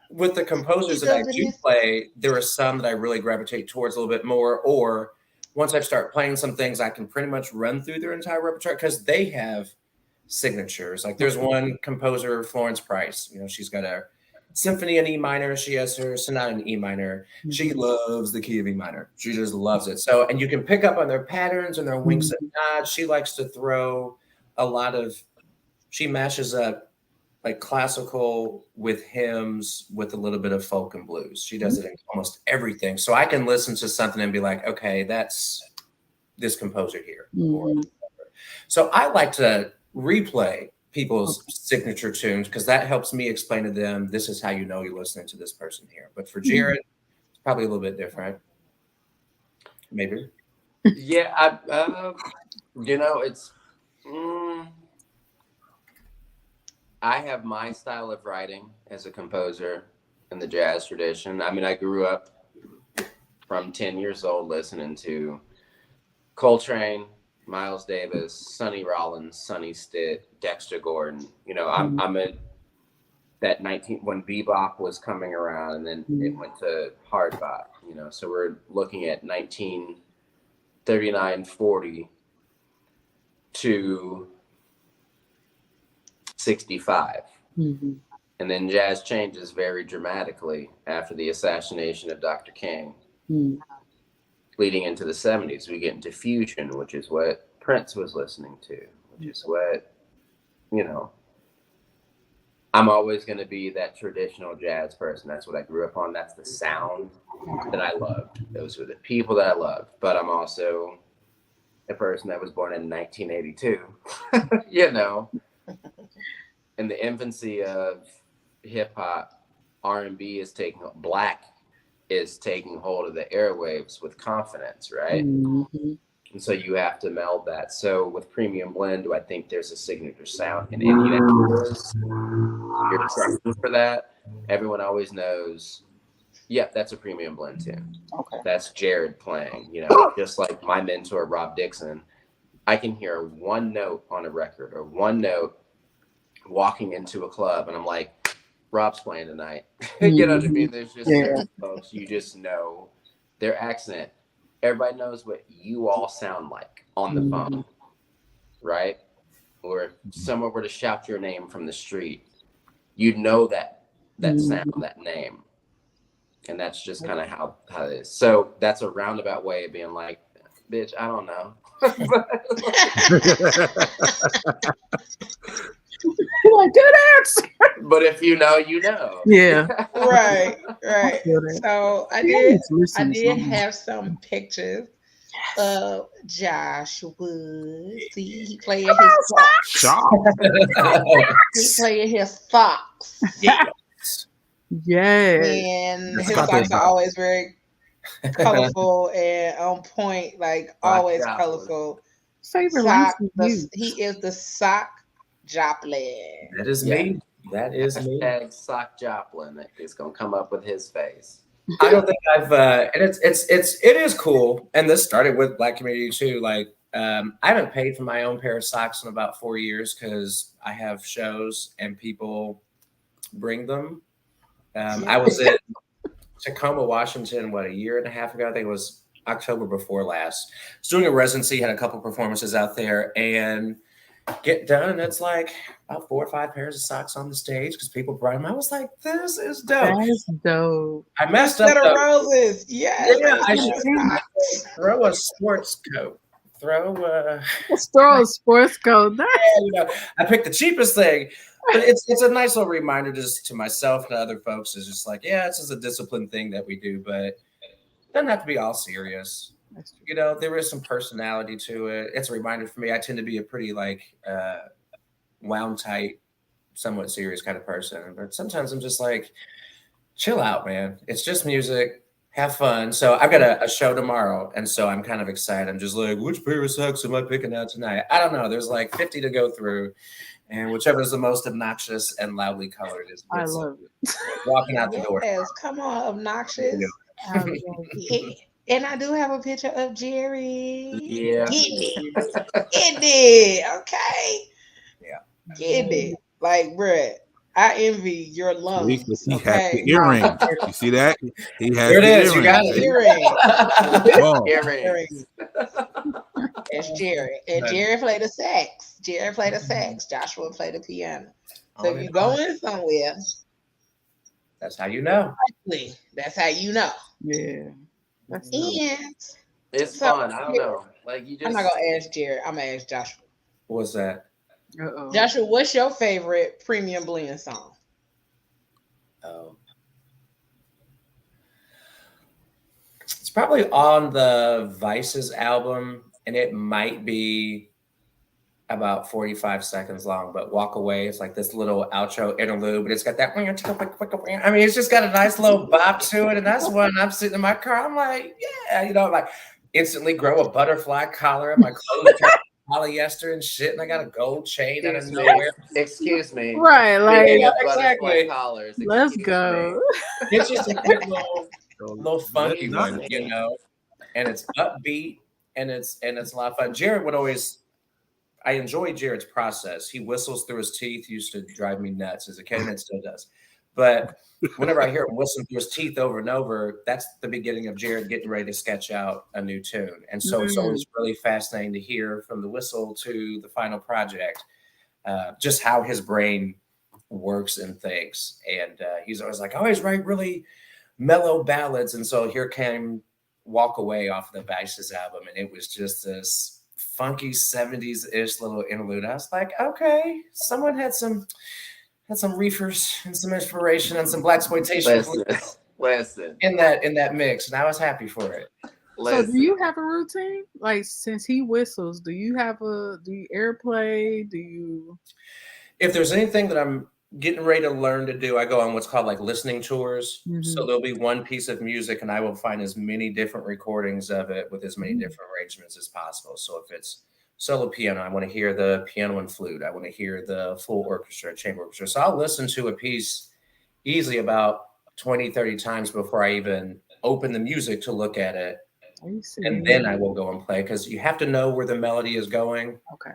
With the composers that I do play, there are some that I really gravitate towards a little bit more. Or once I start playing some things, I can pretty much run through their entire repertoire because they have signatures. Like there's one composer, Florence Price. She's got a symphony in E minor. She has her sonata in E minor. She loves the key of E minor. She just loves it. So, and you can pick up on their patterns and their winks and nods. She likes to throw a lot of. She mashes up like classical with hymns with a little bit of folk and blues. She does it in almost everything. So I can listen to something and be like, okay, that's this composer here. So I like to replay people's signature tunes because that helps me explain to them, this is how you know you're listening to this person here. But for Jared, it's probably a little bit different. Maybe. Yeah, it's... I have my style of writing as a composer in the jazz tradition. I mean, I grew up from 10 years old listening to Coltrane, Miles Davis, Sonny Rollins, Sonny Stitt, Dexter Gordon. I'm in that when bebop was coming around, and then it went to hard bop. So we're looking at 1939-40 to 65. And then jazz changes very dramatically after the assassination of Dr. King. Leading into the 70s, we get into fusion, which is what Prince was listening to, which is what, I'm always going to be that traditional jazz person. That's what I grew up on. That's the sound that I loved. Those were the people that I loved. But I'm also a person that was born in 1982, In the infancy of hip hop, R&B Black is taking hold of the airwaves with confidence, right? And so you have to meld that. So with Premium Blend, do I think there's a signature sound in any of you're searching for that? Everyone always knows, yep, that's a Premium Blend tune. Okay. That's Jared playing, just like my mentor, Rob Dixon. I can hear one note on a record or one note walking into a club, and I'm like, Rob's playing tonight. You know what I mean? There's just certain folks, you just know their accent. Everybody knows what you all sound like on the phone, right? Or if someone were to shout your name from the street, you'd know that sound, that name. And that's just kind of how it is. So that's a roundabout way of being like, bitch, I don't know. Like, good answer. But if you know, you know. Yeah. Right. So I did have some pictures of Joshua. See, he playing his socks. He playing his socks. Yeah. And his socks are always very colorful and on point, like always colorful. Favorite he is the sock Joplin. That is me. That is me. Sock Joplin. It's gonna come up with his face. I don't think I've and it is cool. And this started with Black community too. Like I haven't paid for my own pair of socks in about 4 years because I have shows and people bring them. I was in Tacoma, Washington, a year and a half ago? I think it was October before last. I was doing a residency, had a couple performances out there, and get done, and it's like about 4 or 5 pairs of socks on the stage because people brought them. I was like, this is dope. That's dope. I messed up. Roses. Yes. Yeah, I should throw a sports coat. Throw a sports coat. I picked the cheapest thing. But it's a nice little reminder just to myself and other folks. Is just like, yeah, it's just a discipline thing that we do, but it doesn't have to be all serious. There is some personality to it. It's a reminder for me. I tend to be a pretty wound tight, somewhat serious kind of person. But sometimes I'm just like, chill out, man. It's just music. Have fun. So I've got a show tomorrow, and so I'm kind of excited. I'm just like, which pair of socks am I picking out tonight? I don't know. There's like 50 to go through, and whichever is the most obnoxious and loudly colored is. I love it. Walking out the door. Yes, come on, obnoxious. And I do have a picture of Jerry. Yeah. Getting it. Okay. Yeah. Getting it. Like, bruh, I envy your lungs. He has the earring. You see that? He has there it the is. earring. You got it. Earrings. It's Jerry. And Jerry played the sax. Joshua played the piano. So if you're going somewhere, that's how you know. That's how you know. Yeah. It's fun. I don't know. Like you just. I'm not gonna ask Jerry. I'm gonna ask Joshua. What's that? Uh-oh. Joshua, what's your favorite Premium Blend song? It's probably on the Vices album, and it might be about 45 seconds long, but Walk Away, it's like this little outro interlude, but it's got that, I mean, it's just got a nice little bop to it, and that's when I'm sitting in my car, I'm like, yeah, like instantly grow a butterfly collar in my clothes, polyester and shit, and I got a gold chain out of nowhere. Excuse me. Right, like exactly. Collars. Let's go. It's just a quick little funky one, and it's upbeat, and it's a lot of fun. Jared would always. I enjoy Jared's process. He whistles through his teeth. Used to drive me nuts as a kid, and it still does. But whenever I hear him whistling through his teeth over and over, that's the beginning of Jared getting ready to sketch out a new tune. And so it's always really fascinating to hear from the whistle to the final project, just how his brain works and thinks. And he's always like, I always write really mellow ballads. And so here came Walk Away off the Vices album, and it was just this funky 70s-ish little interlude. I was like, okay, someone had some reefers and some inspiration and some blaxploitation Listen. in that mix, and I was happy for it. So do you have a routine? Like, since he whistles, do you airplay? Do you? If there's anything that I'm getting ready to learn to do, I go on what's called like listening tours. Mm-hmm. So there'll be one piece of music, and I will find as many different recordings of it with as many different arrangements as possible. So if it's solo piano, I want to hear the piano and flute. I want to hear the full orchestra, chamber orchestra. So I'll listen to a piece easily about 20, 30 times before I even open the music to look at it. And then I will go and play, because you have to know where the melody is going. Okay.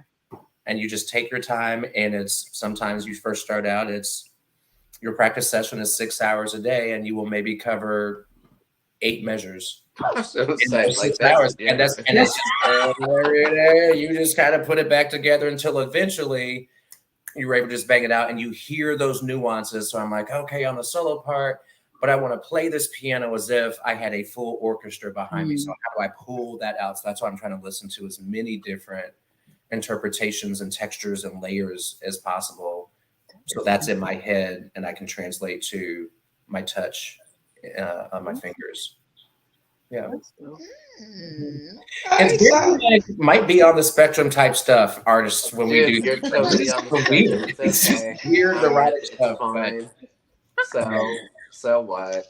And you just take your time, and it's sometimes you first start out, it's your practice session is 6 hours a day, and you will maybe cover 8 measures. So in those 6 hours. Yeah. And that's you just kind of put it back together until eventually you're able to just bang it out, and you hear those nuances. So I'm like, okay, on the solo part, but I want to play this piano as if I had a full orchestra behind me. So how do I pull that out? So that's why I'm trying to listen to as many different interpretations and textures and layers as possible, so that's in my head and I can translate to my touch on my fingers. Yeah, it's might be on the spectrum type stuff. Artists when we do, you're totally on the weird. It's just weird the right stuff. So what?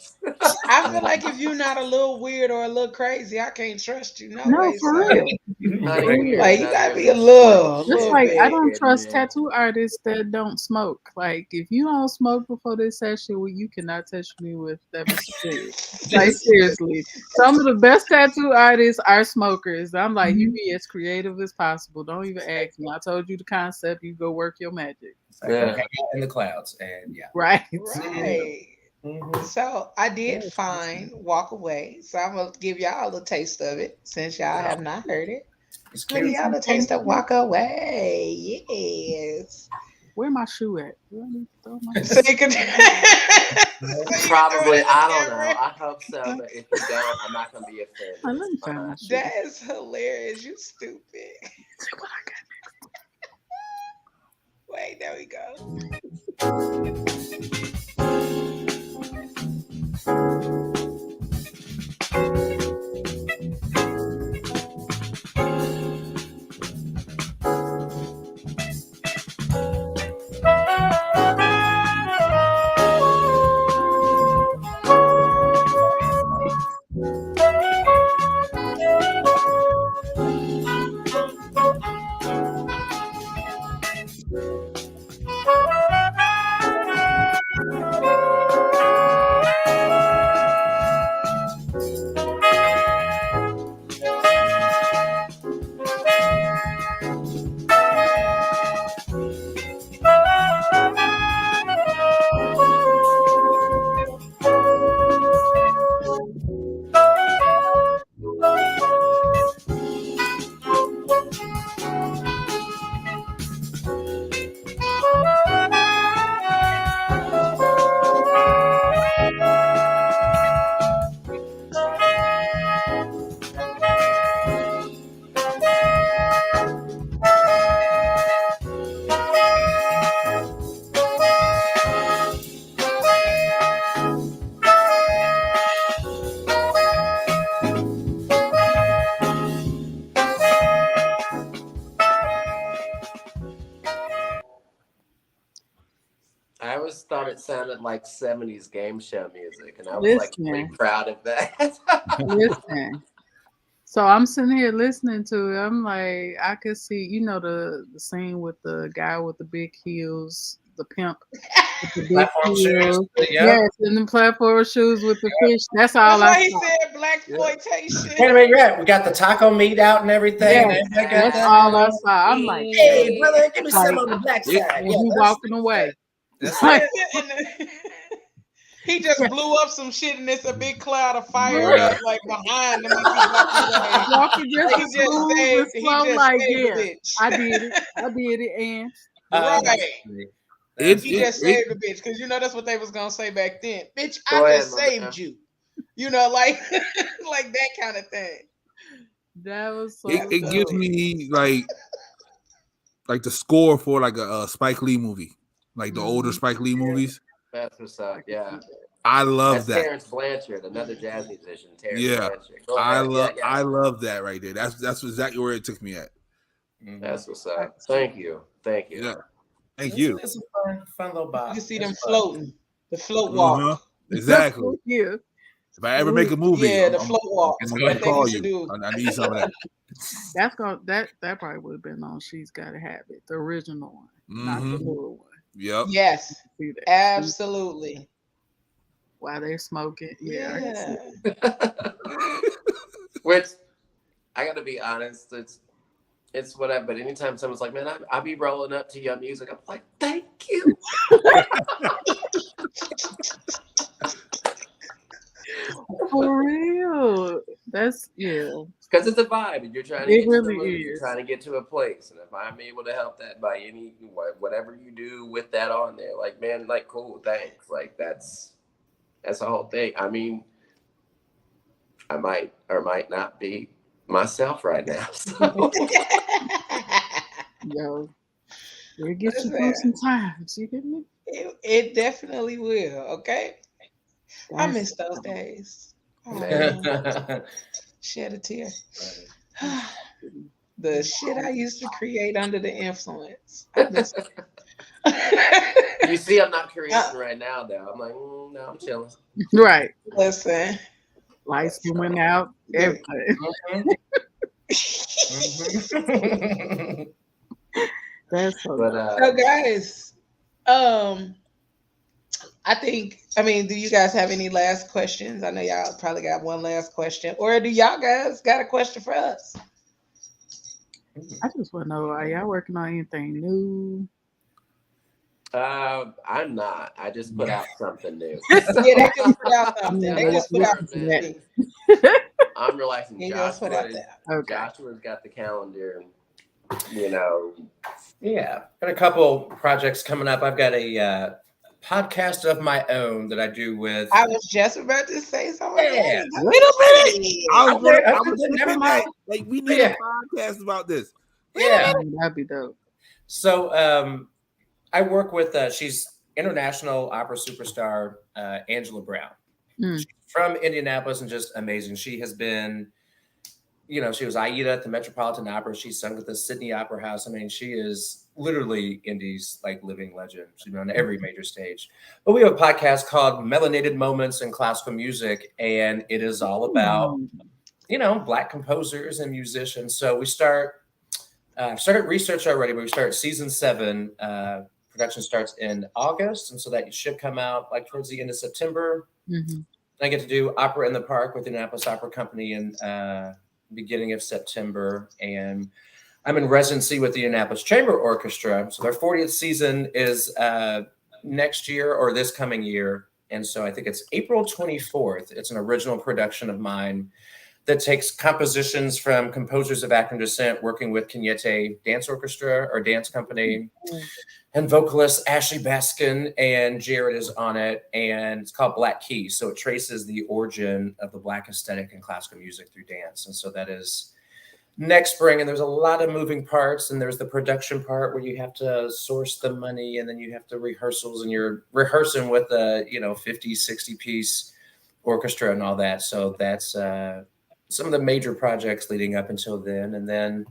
I feel like if you're not a little weird or a little crazy, I can't trust you. No way, for real. Like, you gotta be a little. Just like I don't trust tattoo artists that don't smoke. Like, if you don't smoke before this session, well, you cannot touch me with that. Like, seriously, some of the best tattoo artists are smokers. I'm like, you be as creative as possible. Don't even ask me. I told you the concept. You go work your magic. Okay, in the clouds, and right. Mm-hmm. So I did find Walk Away. So I'm gonna give y'all a taste of it since y'all have not heard it. Honey, y'all the taste of walk away. Yes. Where my shoe at? So you can Probably, I don't know. I hope so, but if you don't, I'm not gonna be offended. Let me find my shoe. That is hilarious. You stupid. What I got next? Wait, there we go. I always thought it sounded like 70s game show music, and I was like really proud of that. Listen. So I'm sitting here listening to it. I'm like, I could see, the scene with the guy with the big heels, the pimp with the big Platform heels. shoes. Yes, and the platform shoes with the fish. That's all That's I why he saw. said blaxploitation. Wait a minute, yeah, we got the taco meat out and everything. Yes, that's all I saw. I'm like, hey, brother, give me some on the black side. And he walking away. He just blew up some shit and it's a big cloud of fire like behind him. Walking just he just saved the bitch. I did it, and he just saved the bitch because that's what they was gonna say back then. Bitch, I just saved you. Like that kind of thing. That was so. It gives me like the score for like a Spike Lee movie, like the older Spike Lee movies. That's what's up. Yeah, I love that. Terrence Blanchard, another jazz musician. Blanchard. I love that right there. That's exactly where it took me at. That's what's up. Thank you. Yeah. Thank you. It's a fun little box. You can see them floating, the float walk. Exactly. Yeah. If I ever make a movie, the float walk. I'm gonna call you. I need some of that. That probably would have been on She's Gotta Have It, the original one, not the newer one. Yep. Yes. Absolutely. While they're smoking. Yeah. Which I gotta be honest, it's whatever. But anytime someone's like, "Man, I be rolling up to your music," I'm like, "Thank you." For real. That's because it's a vibe, and you're trying to you're trying to get to a place, and if I'm able to help that by whatever you do with that on there, like, man, like, cool, thanks. Like, that's the whole thing. I mean, I might or might not be myself right now. So. It'll get you through some times. You get me? It definitely will. Okay. I miss those days. Oh, shed a tear. The shit I used to create under the influence. You see, I'm not creating right now, though. I'm like, no, I'm chilling. Right. Listen. Lights went out. Everything. That's so. So, guys, I mean, do you guys have any last questions? I know y'all probably got one last question. Or do y'all guys got a question for us? I just want to know, are y'all working on anything new? I'm not. I just put out something new. Yeah, they just put out something. They just put out something. I'm relaxing. Joshua's got the calendar. You know. Yeah, got a couple projects coming up. I've got a podcast of my own that I do with. I was just about to say something. Yeah. Wait a minute. I was never gonna mind. like we need a podcast about this. Yeah, that'd be dope. So I work with she's international opera superstar Angela Brown. She's from Indianapolis and just amazing. She has been, she was Aida at the Metropolitan Opera. She sung at the Sydney Opera House. I mean, she is literally Indy's like living legend. She's been on every major stage. But we have a podcast called Melanated Moments in Classical Music, and it is all about, Black composers and musicians. So we started research already, but we start season 7. Production starts in August, and so that should come out like towards the end of September. Mm-hmm. I get to do Opera in the Park with the Indianapolis Opera Company in beginning of September, and I'm in residency with the Indianapolis Chamber Orchestra. So their 40th season is next year or this coming year, and so I think it's April 24th. It's an original production of mine that takes compositions from composers of African descent working with Kenyete Dance Orchestra or Dance Company. Mm-hmm. And vocalist Ashley Baskin and Jared is on it, and it's called Black Keys. So it traces the origin of the Black aesthetic in classical music through dance. And so that is next spring, and there's a lot of moving parts, and there's the production part where you have to source the money, and then you have to rehearsals, and you're rehearsing with a 50, 60 piece orchestra and all that. So that's some of the major projects leading up until then. And then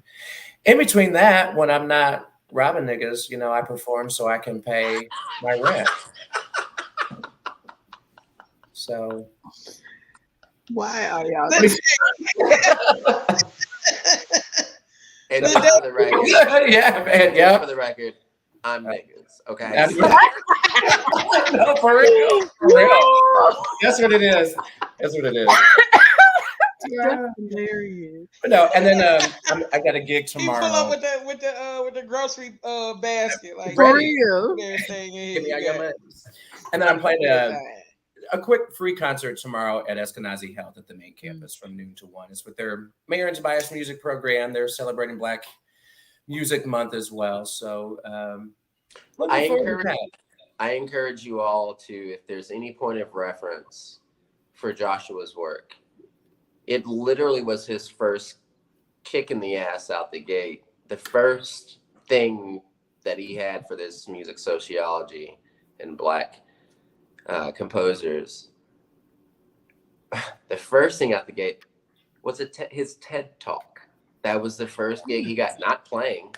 in between that, when I'm not robbing niggas, I perform so I can pay my rent. So why are y'all and for the record, yeah. For the record, I'm niggas. Okay. No, for real. That's what it is. Yeah. Hilarious. But no, and then I got a gig tomorrow. You pull up with the grocery basket, like for real. And then I'm playing a quick free concert tomorrow at Eskenazi Health at the main campus from noon to 1. It's with their Mayor and Tobias music program. They're celebrating Black Music Month as well. So I encourage you all to, if there's any point of reference for Joshua's work, it literally was his first kick in the ass out the gate. The first thing that he had for this music sociology and Black composers, the first thing out the gate was his TED Talk. That was the first gig he got, not playing.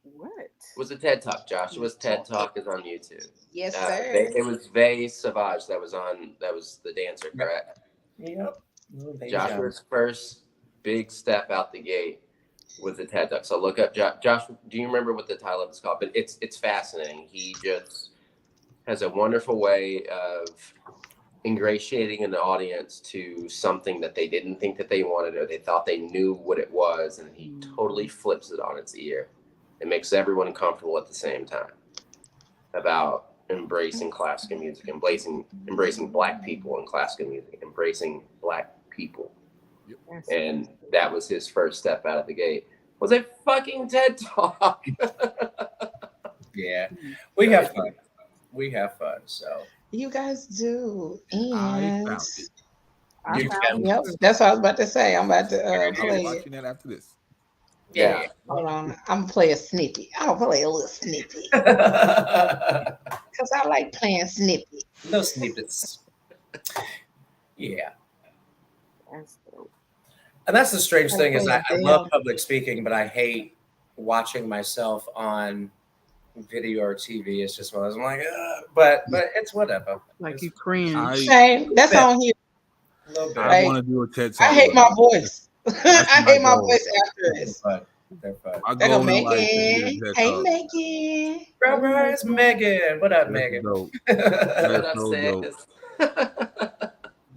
What? It was a TED Talk. Joshua's TED Talk is on YouTube. Yes, sir. It was Vay Savage that was the dancer, correct? Yep. Joshua's first big step out the gate was the TED Talk. So look up Josh. Do you remember what the title of it's called? But it's fascinating. He just has a wonderful way of ingratiating an audience to something that they didn't think that they wanted, or they thought they knew what it was, and he totally flips it on its ear. It makes everyone comfortable at the same time about embracing classical music, embracing Black people in classical music, embracing Black people. Yes. And that was his first step out of the gate. Was a fucking TED Talk. Yeah. We have fun. So you guys do. And I found it. Yep, that's what I was about to say. I'm about to play watching that after this. Yeah. Hold on. I'm gonna play a snippet. I'll play a little snippet. Because I like playing snippets. No snippets. Yeah. That's dope. And that's the strange thing is I love public speaking, but I hate watching myself on video or TV. It's just one of those, I'm like, but it's whatever. Like you cringe. That's on here. I want to do a TED Talk. I hate my voice. I hate my voice after this. They're fun. They go Megan. Hey Megan. Bro, it's Megan. What up, Megan? What up, sis?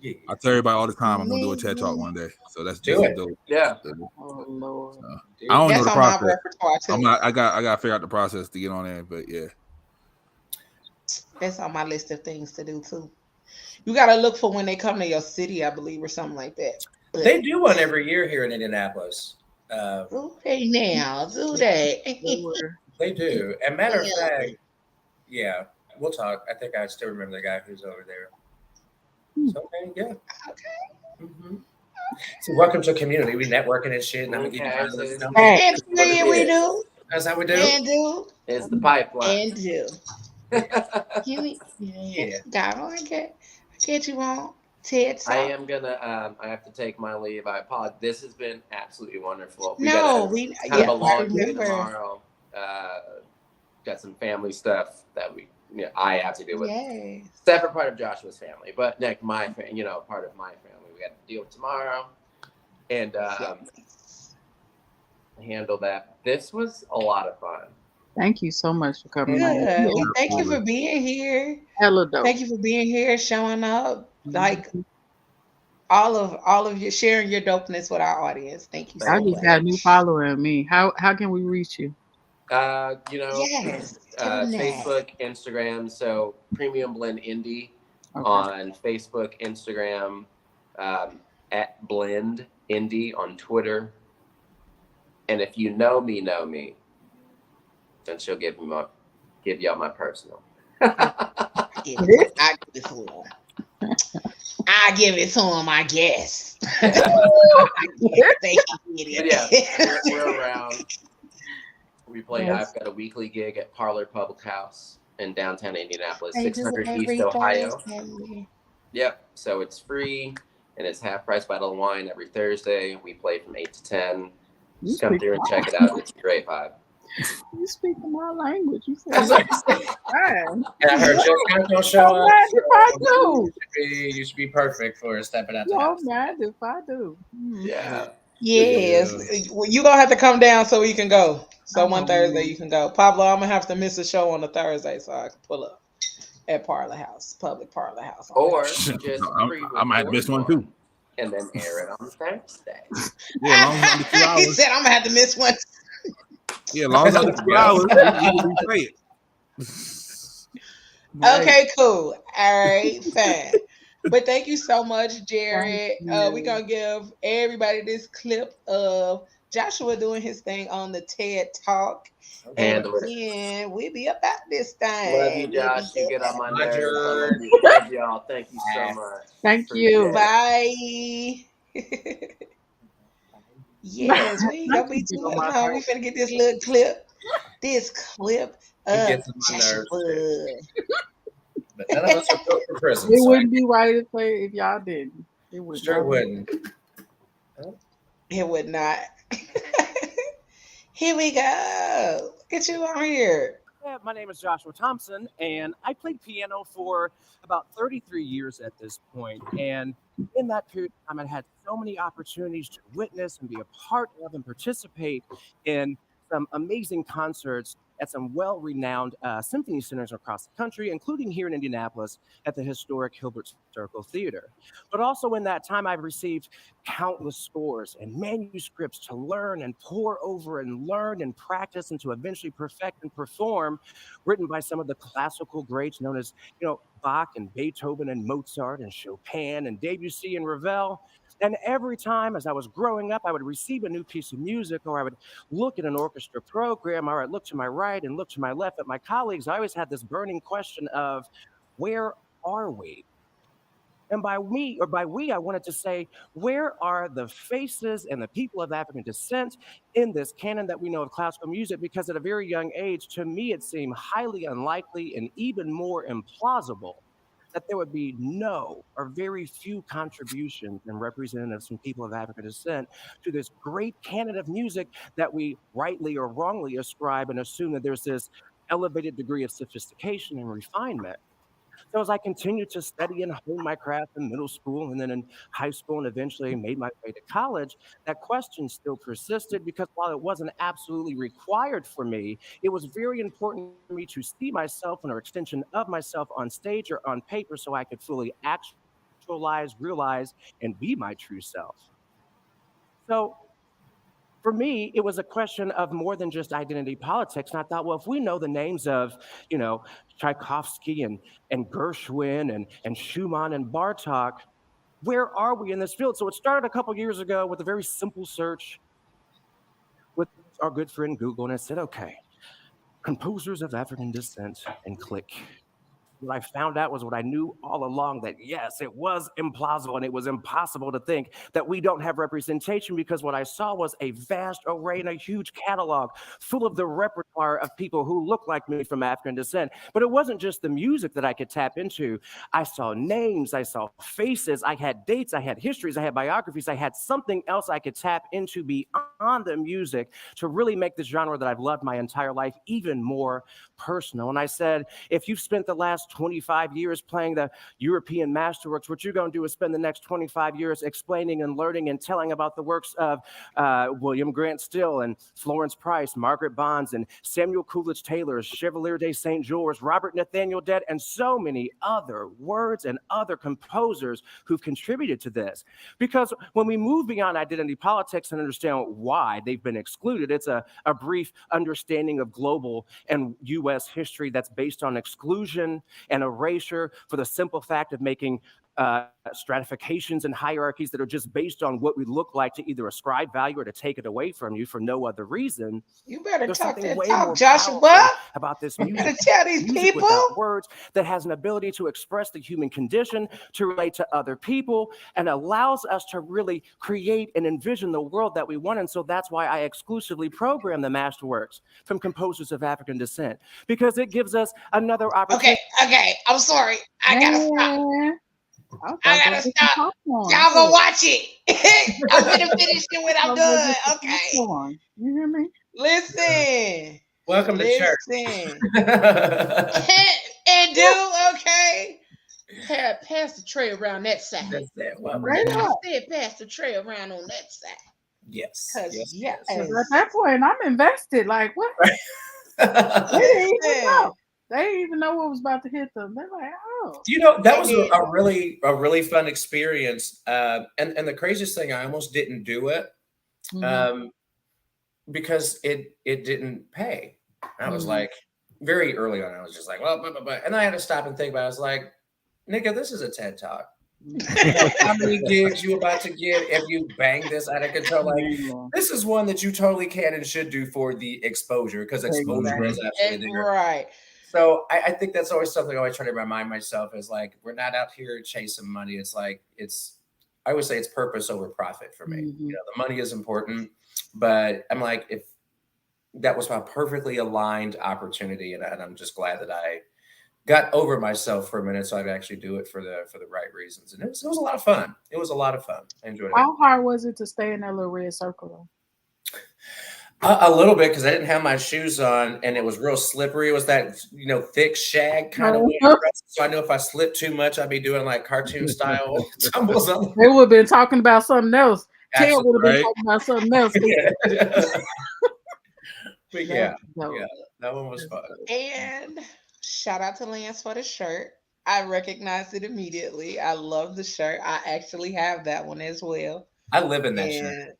I tell everybody all the time I'm gonna do a TED Talk one day. So that's just dope. Yeah. Oh Lord. I don't know the process. I gotta figure out the process to get on there, but yeah. That's on my list of things to do too. You gotta look for when they come to your city, I believe, or something like that. But They do one every year here in Indianapolis. do they now? Do they? They do. And matter of fact, yeah, we'll talk. I think I still remember the guy who's over there. So, okay, yeah. Okay. Mm-hmm. So welcome to the community. We networking and shit. And I'm Okay, gonna so give you And we do. That's how we do. And do. It's the pipeline. And do. Give me. Yeah. God, I get you on. TED Talk. I am gonna. I have to take my leave. I apologize. This has been absolutely wonderful. We kind of a long day tomorrow. Got some family stuff that I have to deal with. Yay. Separate part of Joshua's family, but like part of my family. We got to deal with tomorrow, and handle that. This was a lot of fun. Thank you so much for coming. Good. Well, thank you for being here. Hella dope. Thank you for being here, showing up, like all of you sharing your dopeness with our audience. Thank you so much. I just got a new follower in me. How can we reach you? Yes, Facebook, Instagram. So Premium Blend Indie on Facebook, Instagram, at Blend Indie on Twitter. And if you know me, then she'll give y'all my personal. I give it to him. I give it to him, I guess. We're around. We play. I've got a weekly gig at Parlor Public House in downtown Indianapolis, 600 East Ohio. Yep. So it's free and it's half price bottle of wine every Thursday. We play from 8 to 10. Just come through and check it out. It's a great vibe. You speak my language. You said I heard you're gonna show up. I do. You should be perfect for stepping out the No, house. mad if I do. Yeah. Yes. Well, you're gonna have to come down so you can go. So one Thursday you can go. Pablo, I'm gonna have to miss a show on a Thursday so I can pull up at Parlor House, public Parlor House. Or just I might miss one too. And then air it on Thursday. Yeah, long as under 2 hours. He said I'm gonna have to miss one. Yeah, long as under 2 hours, you can replay it. Okay, cool. All right, fine. But thank you so much, Jared. We're gonna give everybody this clip of Joshua doing his thing on the TED Talk. And again, we'll be about this thing. Love you, Josh. You get on my nerves. Love y'all. Thank you so much. Thank you. Bye. Yes, we ain't gonna be too long. We finna get this little clip. This clip of Joshua. But none of us are built for prison. It wouldn't be right to play if y'all didn't. It would. Sure wouldn't. It would not. Here we go. Get you on here. My name is Joshua Thompson, and I played piano for about 33 years at this point. And in that period of time, I had so many opportunities to witness and be a part of and participate in some amazing concerts at some well-renowned symphony centers across the country, including here in Indianapolis at the historic Hilbert Circle Theater. But also in that time, I've received countless scores and manuscripts to learn and pore over and learn and practice and to eventually perfect and perform, written by some of the classical greats known as, Bach and Beethoven and Mozart and Chopin and Debussy and Ravel. And every time as I was growing up, I would receive a new piece of music, or I would look at an orchestra program, or I'd look to my right and look to my left at my colleagues. I always had this burning question of, where are we? And by we, I wanted to say, where are the faces and the people of African descent in this canon that we know of classical music? Because at a very young age, to me, it seemed highly unlikely and even more implausible that there would be no or very few contributions and representatives from people of African descent to this great canon of music that we rightly or wrongly ascribe and assume that there's this elevated degree of sophistication and refinement. So as I continued to study and hone my craft in middle school and then in high school and eventually made my way to college, that question still persisted because while it wasn't absolutely required for me, it was very important for me to see myself and an extension of myself on stage or on paper so I could fully actualize, realize, and be my true self. So for me, it was a question of more than just identity politics. And I thought, well, if we know the names of, Tchaikovsky and Gershwin and Schumann and Bartok, where are we in this field? So it started a couple years ago with a very simple search with our good friend Google, and it said, okay, composers of African descent, and click. What I found out was what I knew all along, that yes, it was implausible and it was impossible to think that we don't have representation, because what I saw was a vast array and a huge catalog full of the repertoire of people who look like me from African descent. But it wasn't just the music that I could tap into. I saw names, I saw faces, I had dates, I had histories, I had biographies, I had something else I could tap into beyond the music to really make this genre that I've loved my entire life even more personal. And I said, if you've spent the last 25 years playing the European masterworks, what you're going to do is spend the next 25 years explaining and learning and telling about the works of William Grant Still and Florence Price, Margaret Bonds, and Samuel Coolidge Taylor, Chevalier de St. George, Robert Nathaniel Dett, and so many other words and other composers who've contributed to this. Because when we move beyond identity politics and understand why they've been excluded, it's a brief understanding of global and U.S. history that's based on exclusion and erasure, for the simple fact of making stratifications and hierarchies that are just based on what we look like, to either ascribe value or to take it away from you for no other reason. You better There's talk something that way talk, more Joshua. powerful about this music. You better tell these Music people without words, that has an ability to express the human condition, to relate to other people, and allows us to really create and envision the world that we want. And so that's why I exclusively program the masterworks from composers of African descent, because it gives us another opportunity. Okay, I'm sorry. I gotta stop. I gotta stop. Y'all Y'all go watch it. I'm gonna finish it when I'm done. Okay. You hear me? Listen. Welcome to church. And do okay. Pass the tray around that side. That's that. Well, Right up. Pass the tray around on that side. yes. Yes. At that point, I'm invested. Like, what? They didn't even know. They didn't even know what was about to hit them. They're like, oh. That was a really fun experience. And the craziest thing, I almost didn't do it because it didn't pay. I was like, very early on, I was just like, well, blah, blah, blah. And I had to stop and think about it. I was like, nigga, this is a TED Talk. How many gigs you about to get if you bang this out of control? Like, this is one that you totally can and should do for the exposure, because exposure is absolutely there. Right. So I think that's always something I always try to remind myself is, like, we're not out here chasing money. It's like, I always say it's purpose over profit for me. The money is important, but I'm like, if that was a perfectly aligned opportunity, and I'm just glad that I got over myself for a minute, so I could actually do it for the right reasons. And it was a lot of fun. It was a lot of fun. I enjoyed it. How hard was it to stay in that little red circle, though? A little bit, because I didn't have my shoes on, and it was real slippery. It was that thick shag kind of way. So I knew if I slipped too much, I'd be doing like cartoon style tumbles. They would have been talking about something else. Tail would have been talking about something else. But yeah, that one was fun. And shout out to Lance for the shirt. I recognized it immediately. I love the shirt. I actually have that one as well. I live in that shirt.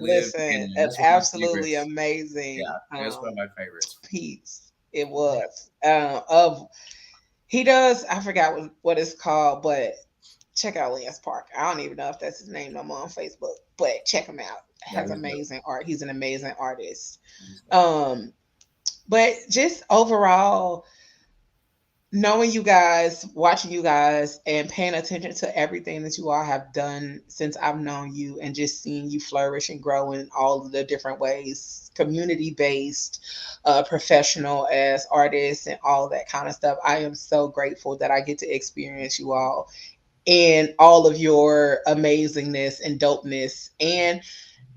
It's absolutely amazing. Yeah, it's one of my favorites. Piece. It was. He does, I forgot what it's called, but check out Lance Park. I don't even know if that's his name no more on Facebook, but check him out. Has amazing art. He's an amazing artist. But just overall, knowing you guys, watching you guys, and paying attention to everything that you all have done since I've known you, and just seeing you flourish and grow in all of the different ways, community-based, professional as artists, and all that kind of stuff. I am so grateful that I get to experience you all in all of your amazingness and dopeness, and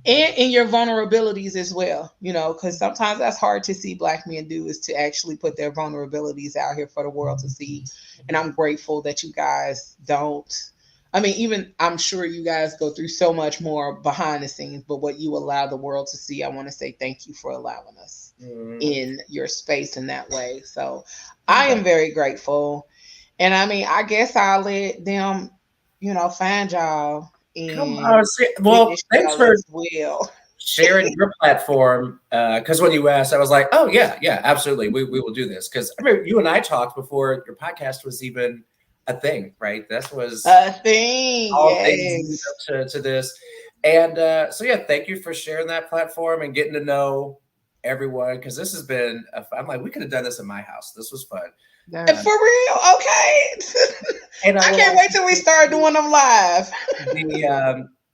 in your vulnerabilities as well, because sometimes that's hard to see Black men do, is to actually put their vulnerabilities out here for the world to see. And I'm grateful that you guys don't. I mean, even I'm sure you guys go through so much more behind the scenes, but what you allow the world to see, I want to say thank you for allowing us in your space in that way. So I am very grateful. And I mean, I guess I'll let them, find y'all. Come on, well, thanks for sharing your platform, because when you asked, I was like, oh yeah, absolutely, we will do this. Because I remember you and I talked before your podcast was even a thing, right? That was a thing. All Yes. things to this, and so yeah, thank you for sharing that platform and getting to know everyone. Because this has been, I'm like, we could have done this in my house. This was fun. For real, okay. And I can't wait till we start doing them live.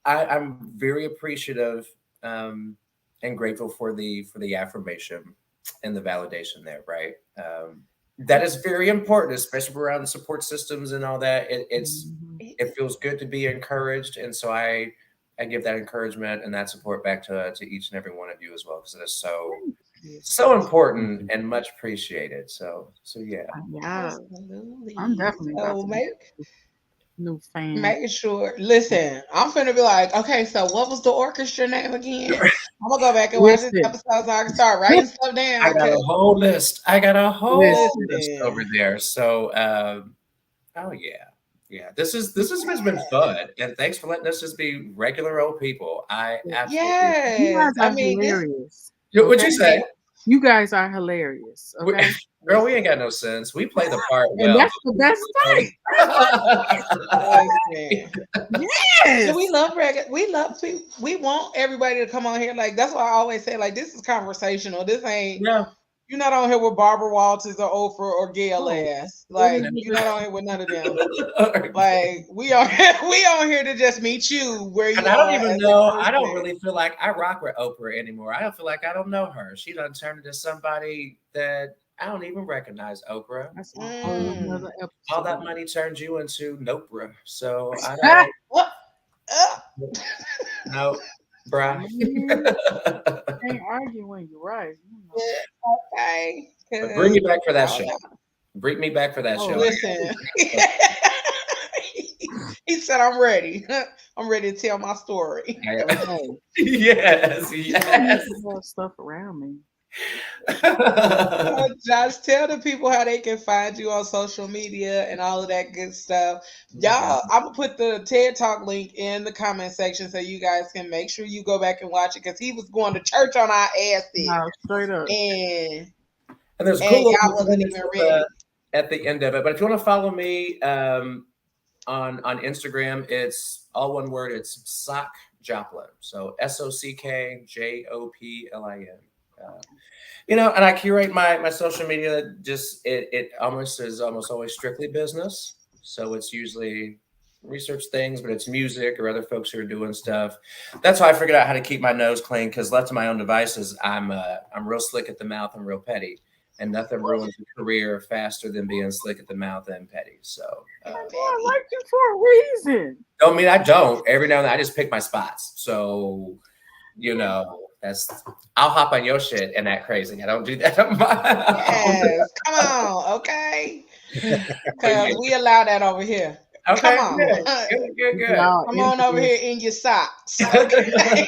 I'm very appreciative and grateful for the affirmation and the validation there, right? That is very important, especially around the support systems and all that. It feels good to be encouraged, and so I give that encouragement and that support back to each and every one of you as well, because it is so important and much appreciated. So yeah. Absolutely. I'm definitely new fan. Making sure. Listen, I'm finna be like, okay, so what was the orchestra name again? I'm gonna go back and watch this episode so I can start writing stuff down. I got a whole list. List over there. So, oh yeah. This has been fun, and thanks for letting us just be regular old people. I absolutely. Yes, I mean, hilarious. What'd you say? You guys are hilarious. Okay. Girl, we ain't got no sense. We play the part well. And that's the best thing. Yes. So we love reggae. We love people. We want everybody to come on here. Like, that's why I always say, like, this is conversational. This ain't, you're not on here with Barbara Walters or Oprah or Gail ass. Like, you're not on here with none of them. Like, we on here to just meet you where you are. I don't even know. I don't really feel like I rock with Oprah anymore. I don't feel like I don't know her. She done turned into somebody that I don't even recognize. Oprah. That's all that money turned you into Nopra. So I don't. No, bruh. I ain't arguing. You're right. Okay. But bring me back for that show. Bring me back for that show. Listen. He said, I'm ready. I'm ready to tell my story. Yes. Stuff around me. Josh, tell the people how they can find you on social media and all of that good stuff. Y'all, I'm gonna put the TED Talk link in the comment section so you guys can make sure you go back and watch it, because he was going to church on our asses. No, straight up. And there's cool y'all wasn't even ready at the end of it. But if you want to follow me on Instagram, it's all one word. It's Sock Joplin. So SOCKJOPLIN. And I curate my social media. Just it almost always strictly business. So it's usually research things, but it's music or other folks who are doing stuff. That's how I figured out how to keep my nose clean, because left to my own devices, I'm real slick at the mouth and real petty, and nothing ruins a career faster than being slick at the mouth and petty. So I like you for a reason. Don't mean I don't. Every now and then I just pick my spots. So I'll hop on your shit and act crazy. I don't do that. Yes, come on, okay? Because we allow that over here. Okay, come on, good. Come on over here in your socks. Okay?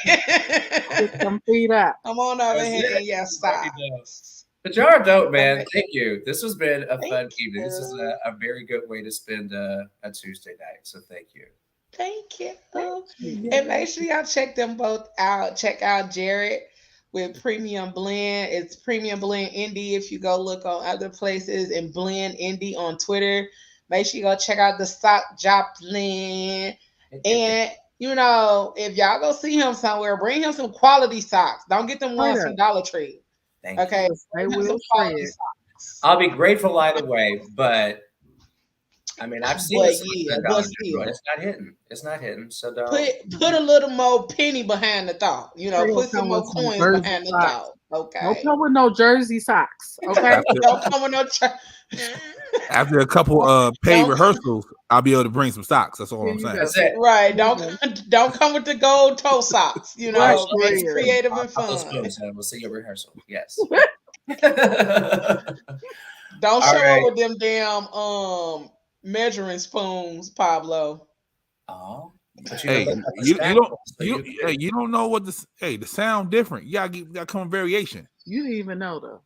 Pick them feet up. Come on over here in your socks. But y'all are dope, man. Thank you. This has been a fun evening. This is a very good way to spend a Tuesday night. So thank you. Thank you. And make sure y'all check them both out. Check out Jared with Premium Blend. It's Premium Blend Indie if you go look on other places, and Blend Indie on Twitter. Make sure you go check out the Sock Joplin. And, if y'all go see him somewhere, bring him some quality socks. Don't get them ones from Dollar Tree. Okay? I will I'll be grateful either way, but I mean, I've seen it. It's not hitting. So don't put a little more penny behind the thought. Put some more coins behind the thought. Okay. Don't come with no jersey socks. Okay. Don't come with no. After a couple paid rehearsals, I'll be able to bring some socks. That's all I'm saying. That's it. Right. Don't come with the gold toe socks. It's creative and fun. We'll see your rehearsal. Yes. Don't show up with them damn measuring spoons, Pablo. Oh. Hey, you don't know what the sound different. You gotta come in variation. You didn't even know though.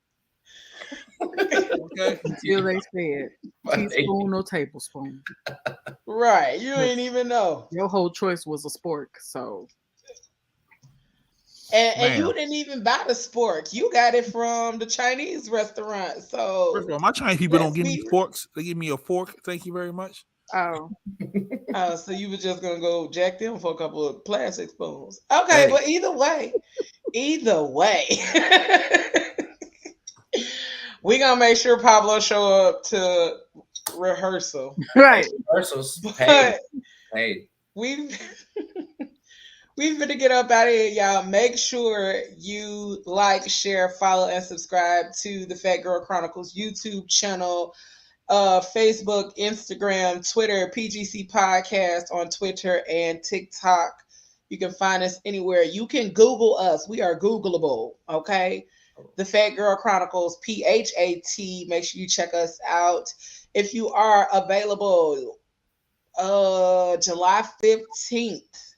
Okay. Until they said teaspoon or tablespoon. Right. You ain't even know. Your whole choice was a spork, so And you didn't even buy the spork. You got it from the Chinese restaurant. So first of all, my Chinese people don't give me forks. They give me a fork. Thank you very much. Oh. So you were just gonna go jack them for a couple of plastic spoons. Okay, but either way, we gonna make sure Pablo show up to rehearsal. Right. Rehearsals. Hey. We've been to get up out of here, y'all. Make sure you like, share, follow, and subscribe to the Phat Girl Chronicles YouTube channel, Facebook, Instagram, Twitter, PGC Podcast on Twitter and TikTok. You can find us anywhere. You can Google us. We are Googleable, okay? The Phat Girl Chronicles, PHAT. Make sure you check us out. If you are available, July 15th.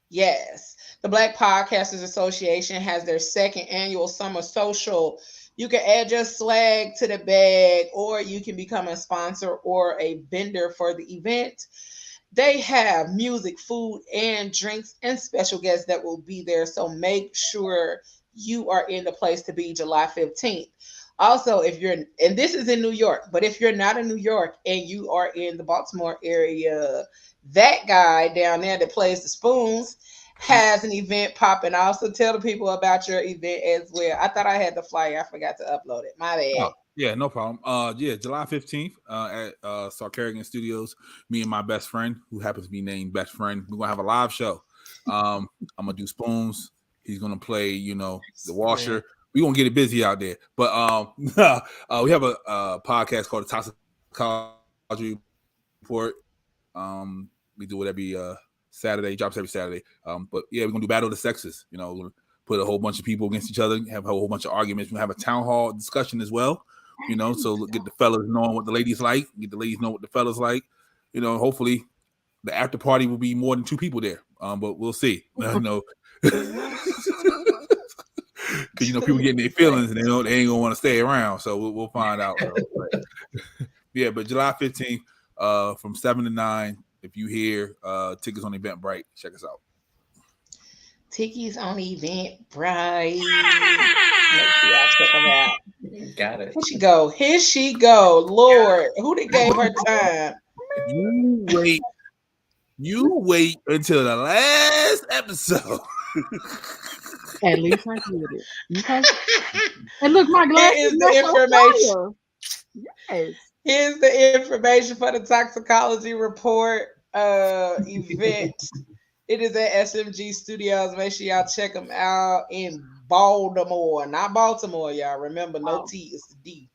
Yes. The Black Podcasters Association has their second annual summer social. You can add your swag to the bag, or you can become a sponsor or a vendor for the event. They have music, food, and drinks, and special guests that will be there. So make sure you are in the place to be July 15th. Also, if you're, and this is in New York, but if you're not in New York and you are in the Baltimore area, that guy down there that plays the spoons has an event popping. Also, tell the people about your event as well. I thought I had the flyer. I forgot to upload it. My bad. Yeah, no problem. July 15th at Sarkarian Studios. Me and my best friend, who happens to be named Best Friend, we're gonna have a live show. I'm gonna do spoons. He's gonna play, the washer. We're gonna get it busy out there. But we have a podcast called the Toxicology Report. We do it every Saturday, drops every Saturday. But yeah, we're gonna do Battle of the Sexes. We're gonna put a whole bunch of people against each other, have a whole bunch of arguments. We're gonna have a town hall discussion as well. So get the fellas knowing what the ladies like, get the ladies know what the fellas like. Hopefully the after party will be more than 2 people there. But we'll see. Because people getting their feelings and they ain't gonna want to stay around. So we'll find out. Yeah, but July 15th, from 7 to 9. If you hear tickets on Eventbrite, check us out. Tickets on Eventbrite. Make sure y'all check them out. Got it. Here she go. Lord, who they gave her time? You wait until the last episode. At least I did it. Okay. And look, my glasses. Here is the information. Yes. Here's the information for the Toxicology Report event. It is at SMG Studios. Make sure y'all check them out in Baltimore. Not Baltimore, y'all. Remember, no T, it's the D.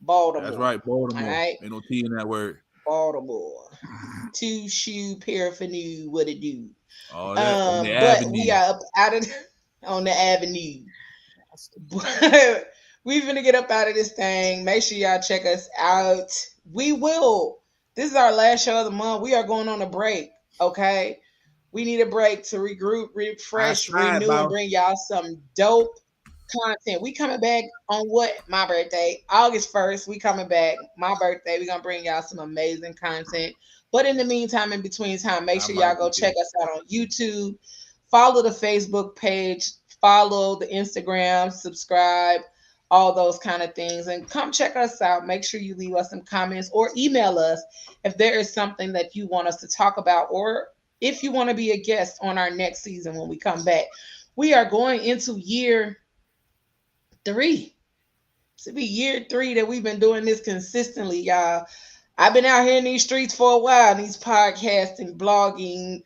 Baltimore. That's right, Baltimore. All right? Ain't no T in that word. Baltimore. 2 shoe paraphernalia, what it do? Oh, that, but avenue. We are up out of on the avenue. But we're gonna get up out of this thing. Make sure y'all check us out. This is our last show of the month. We are going on a break. Okay. We need a break to regroup, refresh, renew, and bring y'all some dope content. We coming back on what? My birthday, August 1st. We coming back. My birthday. We're gonna bring y'all some amazing content. But in the meantime, in between time, make sure y'all go check us out on YouTube. Follow the Facebook page, follow the Instagram, subscribe, all those kind of things. And come check us out. Make sure you leave us some comments or email us if there is something that you want us to talk about, or if you want to be a guest on our next season when we come back. We are going into year 3. This will be year 3 that we've been doing this consistently, y'all. I've been out here in these streets for a while, these podcasting, blogging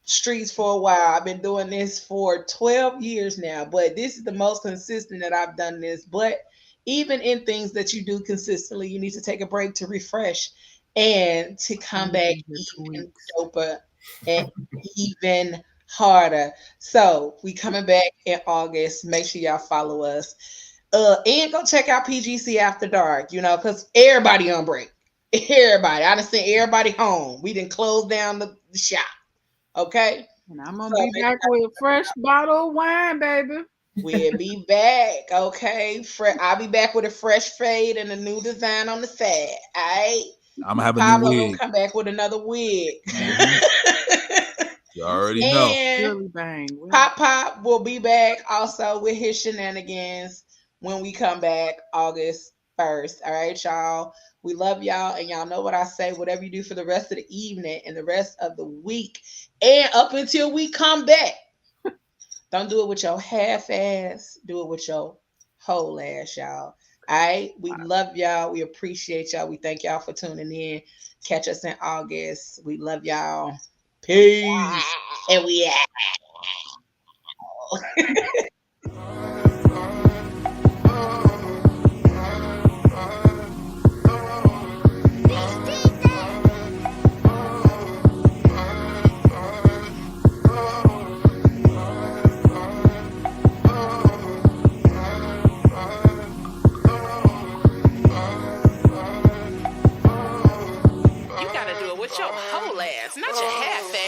streets for a while. I've been doing this for 12 years now, but this is the most consistent that I've done this. But even in things that you do consistently, you need to take a break to refresh and to come back even doper and even harder. So we coming back in August. Make sure y'all follow us. And go check out PGC After Dark, because everybody on break. Everybody. I done sent everybody home. We didn't close down the shop. Okay? And I'm going to be back with a fresh bottle of wine, baby. We'll be back. Okay? I'll be back with a fresh fade and a new design on the side. All right? I'm having Pablo a new wig. Gonna come back with another wig. You already know. And bang. Pop will be back also with his shenanigans when we come back August 1st. All right, y'all. We love y'all, and y'all know what I say. Whatever you do for the rest of the evening and the rest of the week, and up until we come back, don't do it with your half ass. Do it with your whole ass, y'all. All right. We love y'all. We appreciate y'all. We thank y'all for tuning in. Catch us in August. We love y'all. Peace. And we out. You gotta do it with your whole ass, not your half ass.